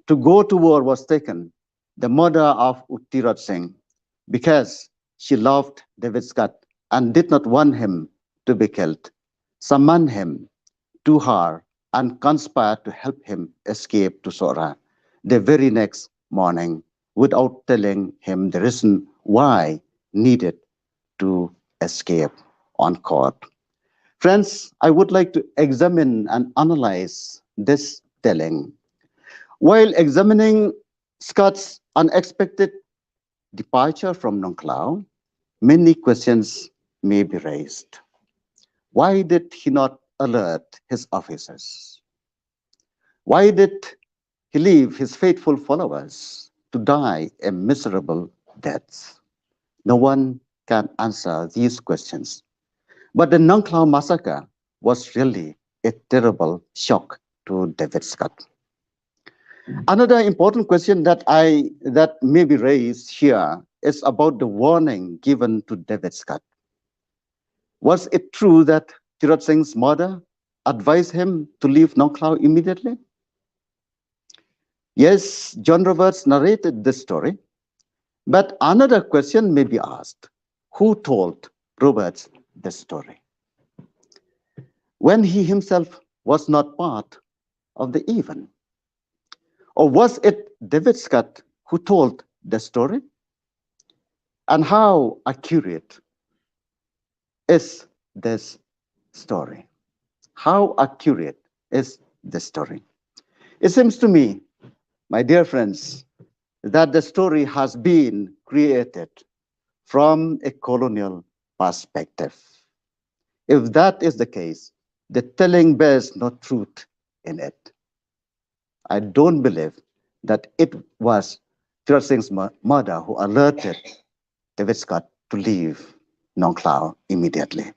[SPEAKER 5] to go to war was taken, the mother of Uttirat Singh, because she loved David Scott and did not want him to be killed, summoned him to her and conspired to help him escape to Sora the very next morning without telling him the reason why needed to escape on court. Friends, I would like to examine and analyze this telling. While examining Scott's unexpected departure from Nongklao, many questions may be raised. Why did he not alert his officers? Why did he leave his faithful followers to die a miserable death? No one can answer these questions. But the Nongklao massacre was really a terrible shock to David Scott. Another important question that may be raised here is about the warning given to David Scott. Was it true that Tirat Singh's mother advised him to leave Nongklao immediately? Yes, John Roberts narrated this story, but another question may be asked. Who told Roberts the story when he himself was not part of the event? Or was it David Scott who told the story? And how accurate is this story? How accurate is this story? It seems to me, my dear friends, that the story has been created from a colonial perspective. If that is the case, the telling bears no truth in it. I don't believe that it was Tirat Singh's mother who alerted David Scott to leave Nongklao immediately.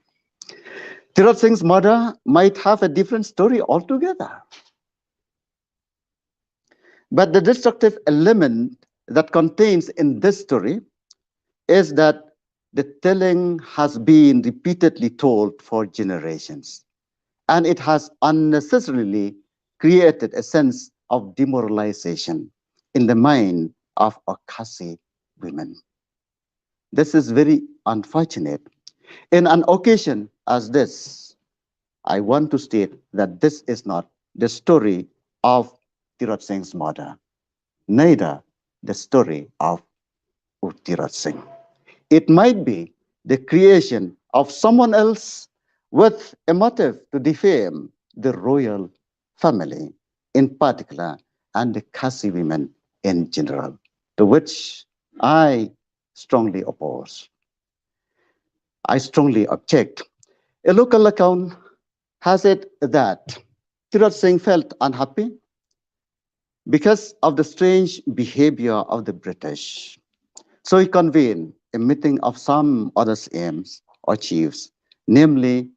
[SPEAKER 5] Tirat Singh's mother might have a different story altogether. But the destructive element that contains in this story is that the telling has been repeatedly told for generations, and it has unnecessarily created a sense of demoralization in the mind of Khasi women. This is very unfortunate. In an occasion as this, I want to state that this is not the story of Tirat Singh's mother, neither the story of Tirat Singh. It might be the creation of someone else with a motive to defame the royal family in particular and the Khasi women in general, to which I strongly oppose. I strongly object. A local account has it that Tirat Singh felt unhappy because of the strange behavior of the British. So he convened a meeting of some other aims or chiefs, namely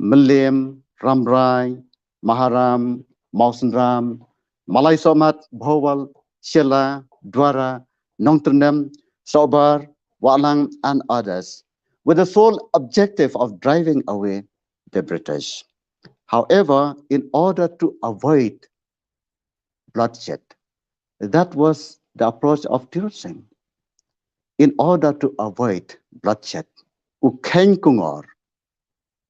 [SPEAKER 5] Malayam, Ramrai, Maharam, Mausanram, Malay Somat, Bhowal, Shela, Dwara, Nongturnam, Sobar, Walang, and others, with the sole objective of driving away the British. However, in order to avoid bloodshed, that was the approach of Tirot Singh. In order to avoid bloodshed, Ukeng Kungor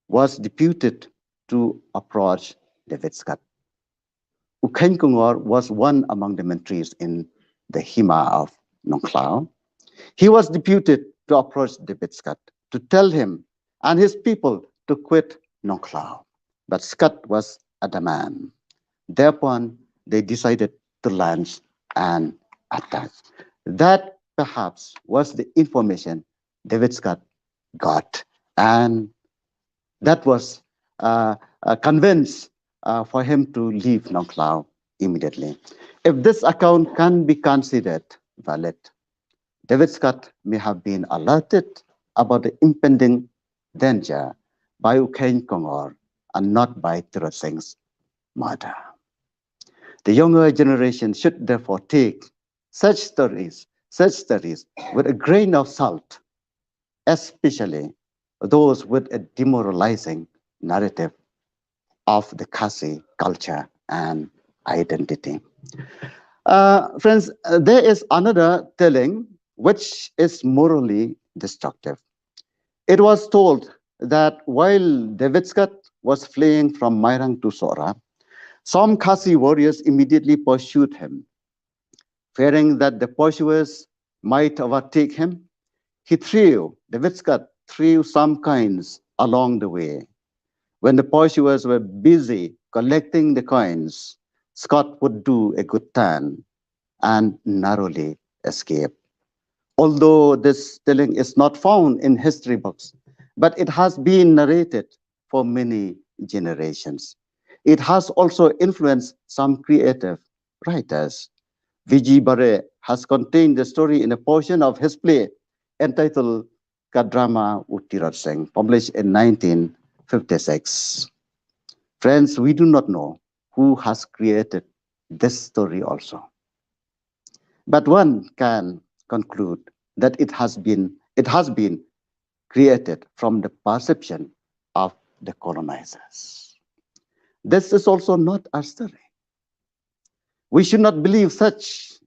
[SPEAKER 5] was deputed to approach David Scott. Ukeng Kungor was one among the mentries in the Hima of Nongklao. He was deputed to approach David Scott to tell him and his people to quit Nongklao. But Scott was adamant. Thereupon, they decided to launch an attack. That perhaps was the information David Scott got, and that was convinced for him to leave Nongklao immediately. If this account can be considered valid, David Scott may have been alerted about the impending danger by Ukeng Kongor and not by Tirot Singh's murder. The younger generation should therefore take such stories with a grain of salt, especially those with a demoralizing narrative of the Khasi culture and identity. Friends, there is another telling which is morally destructive. It was told that while David Scott was fleeing from Mairang to Sora, some Khasi warriors immediately pursued him. Fearing that the pursuers might overtake him, David Scott threw some coins along the way. When the pursuers were busy collecting the coins, Scott would do a good turn and narrowly escape. Although this telling is not found in history books, but it has been narrated for many generations. It has also influenced some creative writers. V.G. Barre has contained the story in a portion of his play entitled Kadrama Tirot Singh, published in 1956. Friends, we do not know who has created this story also. But one can conclude that it has been created from the perception of the colonizers. This is also not our story. We should not believe such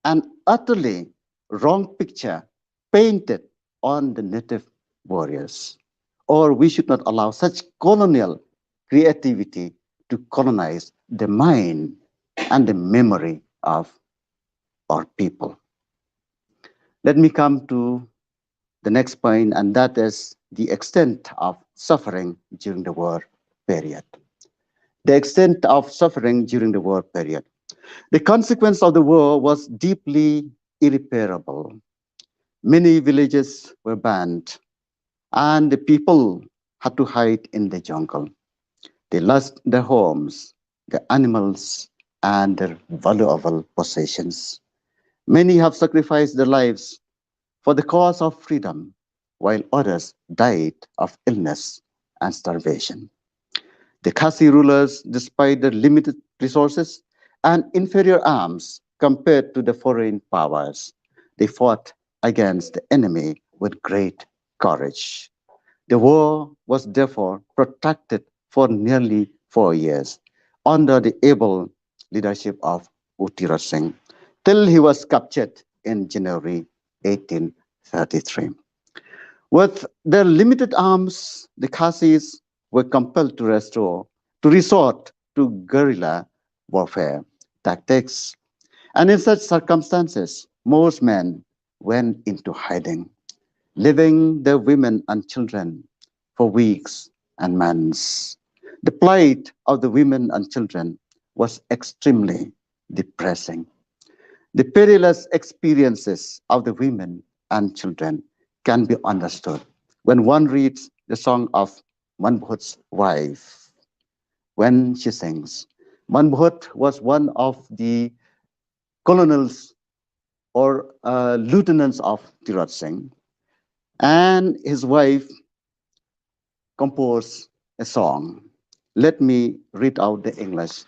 [SPEAKER 5] an utterly wrong picture painted on the native warriors, or we should not allow such colonial creativity to colonize the mind and the memory of our people. Let me come to the next point, and that is the extent of suffering during the war period. The extent of suffering during the war period. The consequence of the war was deeply irreparable. Many villages were burned, and the people had to hide in the jungle. They lost their homes, their animals, and their valuable possessions. Many have sacrificed their lives for the cause of freedom, while others died of illness and starvation. The Khasi rulers, despite their limited resources and inferior arms compared to the foreign powers, they fought against the enemy with great courage. The war was therefore protracted for nearly 4 years under the able leadership of Tirot Singh, till he was captured in January 1833. With their limited arms, the Khasis were compelled to resort to guerrilla warfare tactics. And in such circumstances, most men went into hiding, leaving their women and children for weeks and months. The plight of the women and children was extremely depressing. The perilous experiences of the women and children can be understood when one reads the song of Manbhut's wife, when she sings. Manbhut was one of the colonels or lieutenants of Tirot Singh. and his wife composed a song. Let me read out the English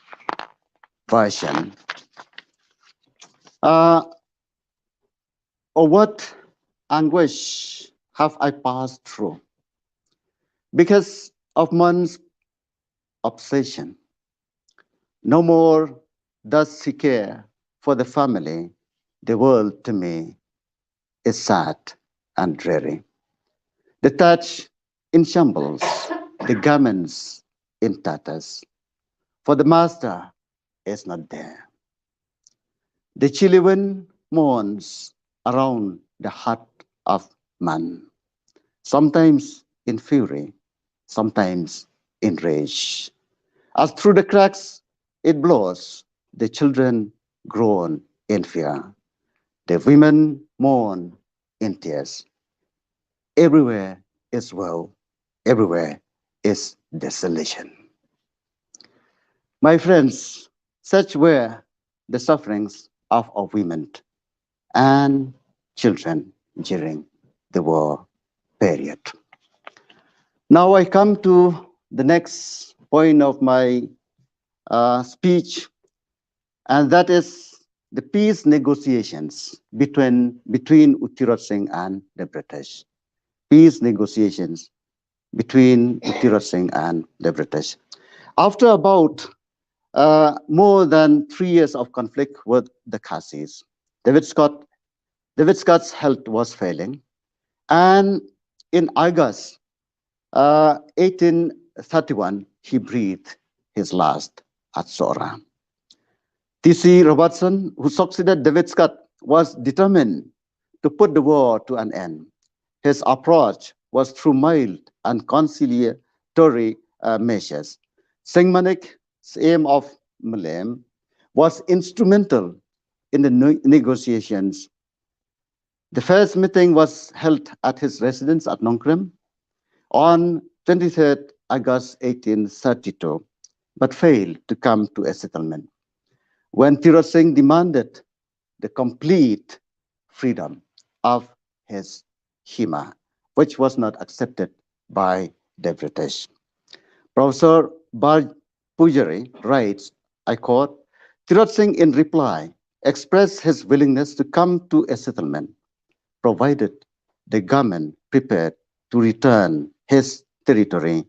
[SPEAKER 5] version. Uh, oh, what anguish have I passed through because of man's obsession. No more does he care for the family. The world to me is sad and dreary. The touch in shambles, the garments in tatters, for the master is not there. The chilly wind mourns around the heart of man, sometimes in fury, sometimes in rage. As through the cracks it blows, the children groan in fear. The women mourn in tears. Everywhere is woe, everywhere is desolation. My friends, such were the sufferings of our women and children during the war period. Now I come to the next point of my speech, and that is the peace negotiations between Uttirat Singh and the British. Peace negotiations between Uttirat Singh and the British. After about more than 3 years of conflict with the Khasis, David Scott, David Scott's health was failing, and in August 1831, he breathed his last at Sora. T.C. Robertson, who succeeded David Scott, was determined to put the war to an end. His approach was through mild and conciliatory measures. Singmanik's aim of Malem was instrumental in the negotiations. The first meeting was held at his residence at Nongkrem on 23rd August 1832, but failed to come to a settlement. When Thirat Singh demanded the complete freedom of his Hima, which was not accepted by the British. Professor Baj Pujari writes, I quote, Thirat Singh in reply expressed his willingness to come to a settlement, provided the government prepared to return his territory,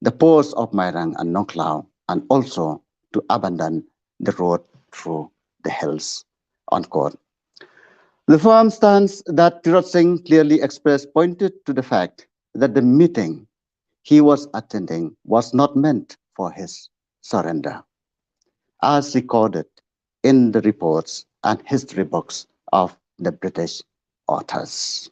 [SPEAKER 5] the posts of Mairang and Nongklao, and also to abandon the road through the hills. Unquote. The firm stance that Thirat Singh clearly expressed pointed to the fact that the meeting he was attending was not meant for his surrender, as recorded in the reports and history books of the British authors.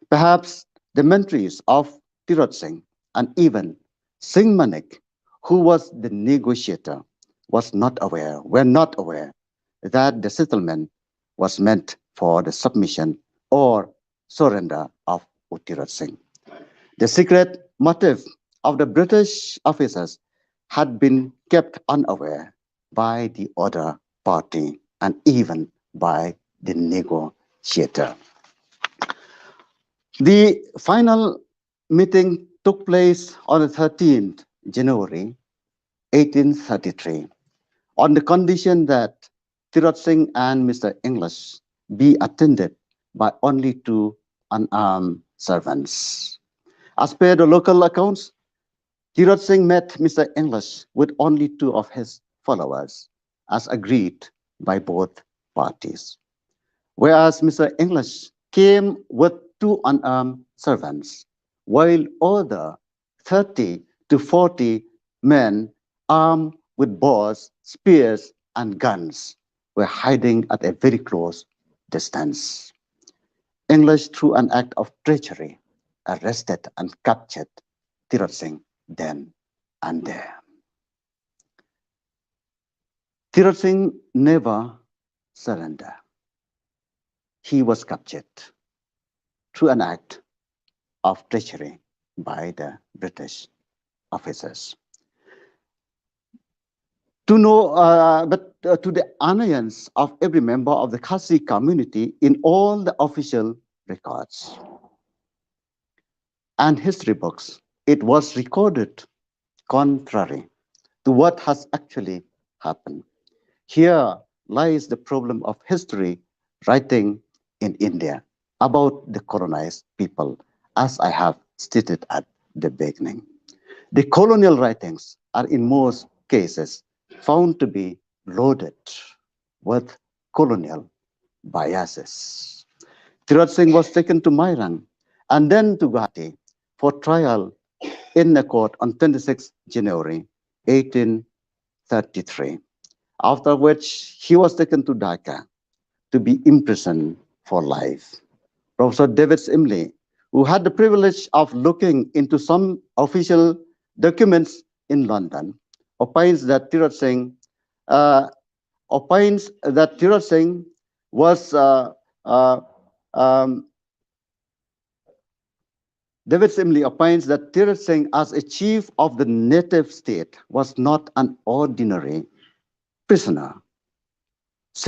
[SPEAKER 5] Perhaps the mentories of Thirat Singh and even Singh Manik, who was the negotiator, were not aware that the settlement was meant for the submission or surrender of Uttirat Singh. The secret motive of the British officers had been kept unaware by the other party and even by the negotiator. The final meeting took place on the 13th January 1833 on the condition that Thirat Singh and Mr. English be attended by only two unarmed servants. As per the local accounts, Thirat Singh met Mr. English with only two of his followers, as agreed by both parties, whereas Mr. English came with two unarmed servants, while other 30 to 40 men armed with bows, spears, and guns were hiding at a very close distance. English, through an act of treachery, arrested and captured Thirat Singh then and there. Thirat Singh never surrendered. He was captured through an act of treachery by the British officers. To know, to the annoyance of every member of the Khasi community in all the official records, and history books, it was recorded contrary to what has actually happened. Here lies the problem of history writing in India about the colonized people, as I have stated at the beginning. The colonial writings are in most cases found to be loaded with colonial biases. Tirat Singh was taken to Mairang and then to Guwahati for trial in a court on 26 January 1833, after which he was taken to Dhaka to be imprisoned for life. Professor David Imlay, who had the privilege of looking into some official documents in London, opines that Tirat Singh uh, was uh, um, David Imlay opines that Tirat Singh, as a chief of the native state, was not an ordinary prisoner.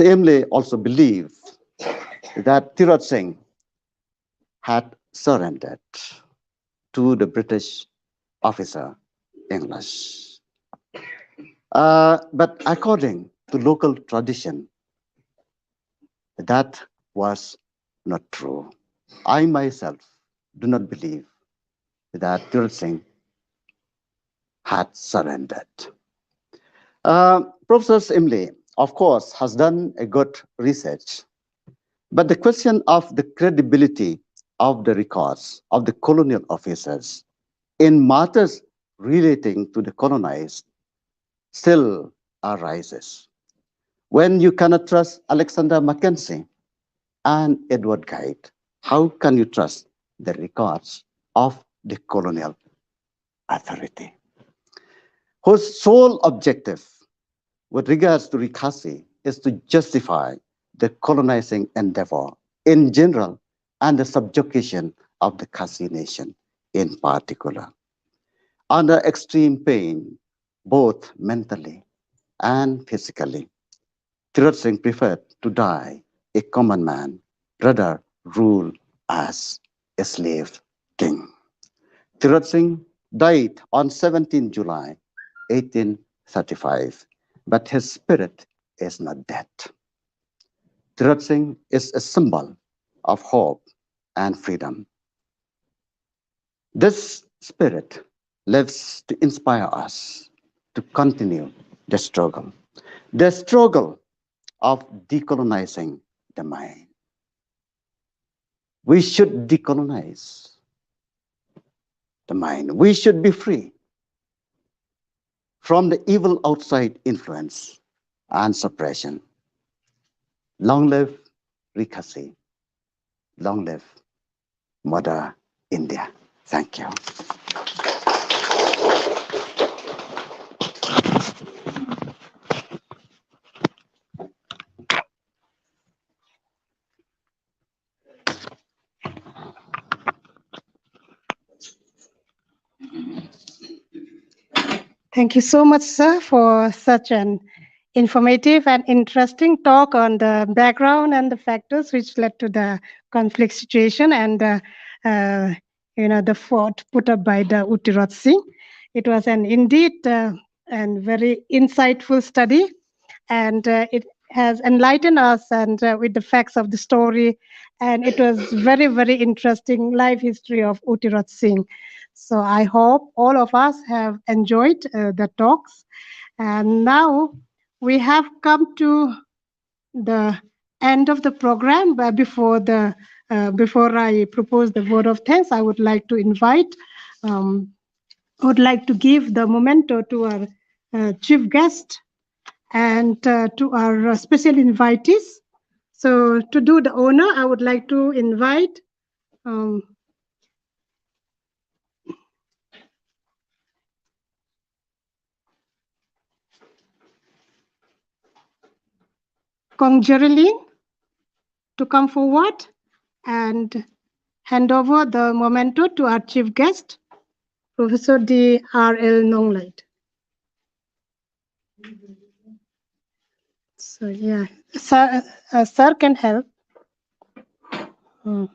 [SPEAKER 5] Imlay also believed that Tirat Singh had surrendered to the British officer English. But according to local tradition, that was not true. I myself do not believe that Tirat Singh had surrendered. Professor Imlay, of course, has done a good research, but the question of the credibility of the records of the colonial officers in matters relating to the colonized still arises. When you cannot trust Alexander Mackenzie and Edward Guide, how can you trust the records of the colonial authority, whose sole objective with regards to Rikasi is to justify the colonizing endeavor in general and the subjugation of the Khasi nation in particular? Under extreme pain, both mentally and physically, Tirat Singh preferred to die a common man, rather rule as a slave king. Tirat Singh died on 17 July 1835, but his spirit is not dead. Tirat Singh is a symbol of hope and freedom. This spirit lives to inspire us to continue the struggle of decolonizing the mind. We should decolonize the mind. We should be free from the evil outside influence and suppression. Long live Rikasi. Long live Mother India. Thank you.
[SPEAKER 2] Thank you so much, sir, for such an informative and interesting talk on the background and the factors which led to the conflict situation and uh, the fort put up by the Utirat Singh. It was an indeed and very insightful study, and it has enlightened us and with the facts of the story. And it was very, very interesting life history of Utirat Singh. So I hope all of us have enjoyed the talks. And now we have come to the end of the program. But before I propose the vote of thanks, I would like to would like to give the memento to our chief guest and to our special invitees. So to do the honor, I would like to invite Kong Geraldine to come forward and hand over the memento to our chief guest, Professor D.R.L. Nonglait. So yeah, sir can help. Hmm.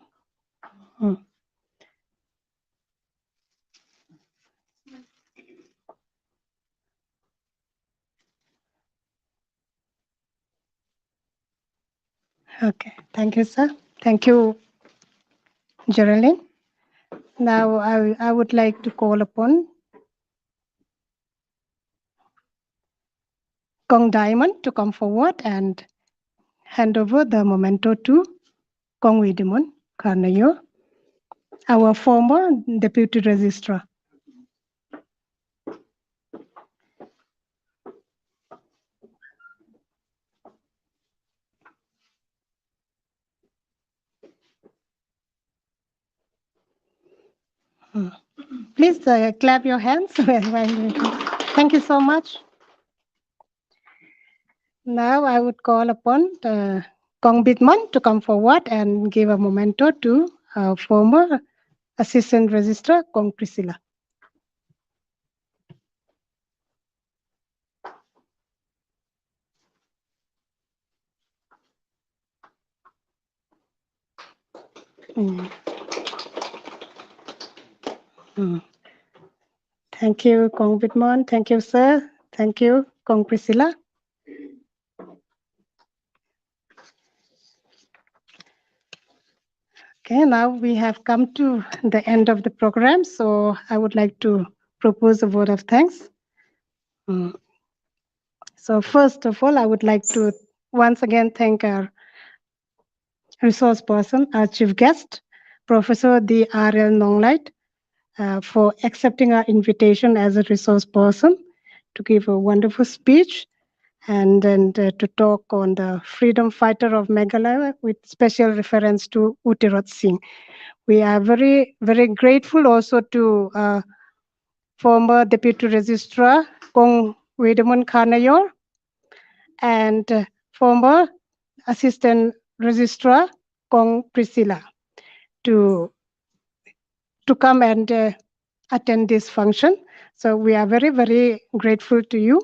[SPEAKER 2] Hmm. Okay, thank you, sir. Thank you, Geraldine. Now I would like to call upon Kong Diamond to come forward and hand over the memento to Kong Widimon Karnayo, our former Deputy Registrar. Please clap your hands. Thank you so much. Now I would call upon Kong Bitman to come forward and give a memento to our former Assistant Registrar, Kong Priscilla. Mm. Mm. Thank you, Kong Bitman. Thank you, sir. Thank you, Kong Priscilla. Okay, now we have come to the end of the program, so I would like to propose a vote of thanks. Mm. So first of all, I would like to once again thank our resource person, our chief guest, Professor D. R.L. Nonglight, for accepting our invitation as a resource person to give a wonderful speech and then to talk on the freedom fighter of Meghalaya with special reference to Utirot Singh. We are very, very grateful also to former Deputy Registrar Kong Wedemon Kanayor and former Assistant Registrar Kong Priscilla to come and attend this function. So we are very, very grateful to you.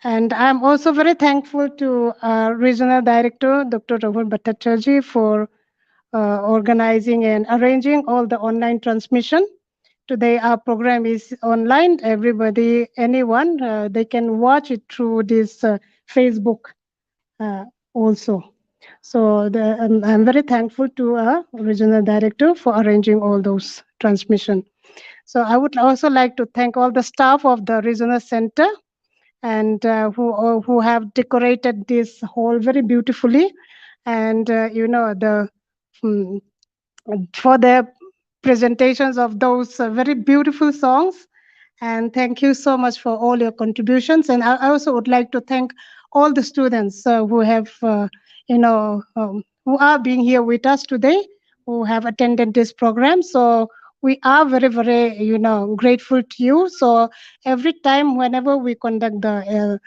[SPEAKER 2] And I'm also very thankful to our Regional Director, Dr. Rahul Bhattacharjee, for organizing and arranging all the online transmission. Today, our program is online. Everybody, anyone, they can watch it through this Facebook also. So I'm very thankful to our Regional Director for arranging all those transmission. So I would also like to thank all the staff of the Regional Center and who have decorated this hall very beautifully, and for the presentations of those very beautiful songs. And thank you so much for all your contributions. And I also would like to thank all the students who have, who are being here with us today, who have attended this program. So we are very, very, grateful to you. So every time, whenever we conduct the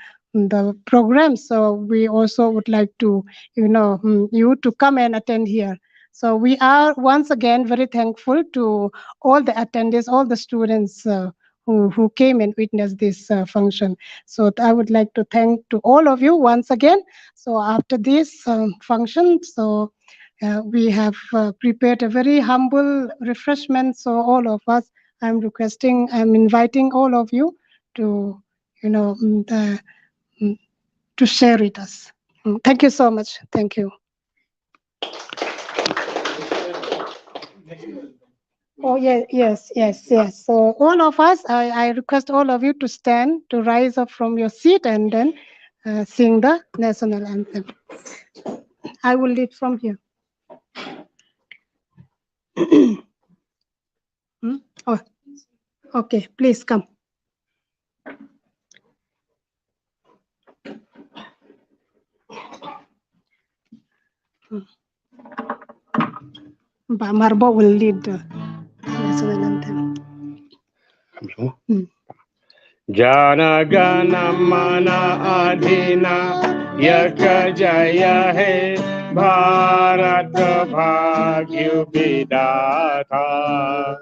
[SPEAKER 2] program, so we also would like to, you to come and attend here. So we are once again very thankful to all the attendees, all the students who came and witnessed this function. So I would like to thank to all of you once again. So after this function, so we have prepared a very humble refreshment. So all of us, I'm inviting all of you to, to share with us. Thank you so much. Thank you. Oh, yes. So all of us, I request all of you to stand, to rise up from your seat and then sing the national anthem. I will lead from here. Oh, okay, please come. Marbo will lead the national anthem.
[SPEAKER 3] Jana Gana Mana Adina Yaka Jaya He Bharat Bhagyu Vidata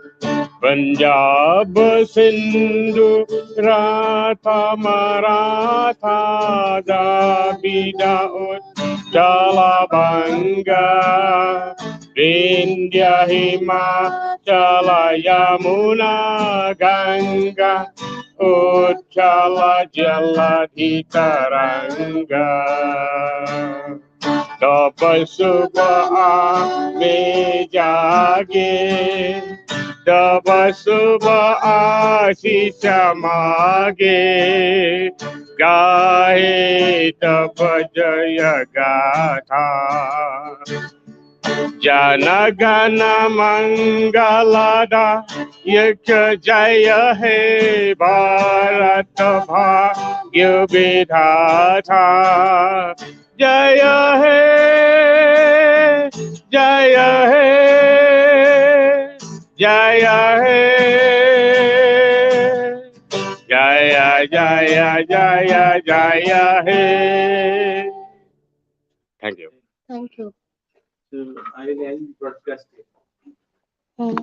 [SPEAKER 3] Punjab Sindhu Ratha Maratha Dabida Uttala Banga Vindhya Himachala Yamuna Ganga Ucchala Jaladhitaranga तब सुबह में जागे तब सुबह आशीष मागे गाए तब जय गाथा जन गण मंगलदा यक जय हे भारत भाग्य विधाता जय हे जय हे जय हे जय जय जय जय हे thank you
[SPEAKER 2] Thank you.
[SPEAKER 1] So I will end broadcasting.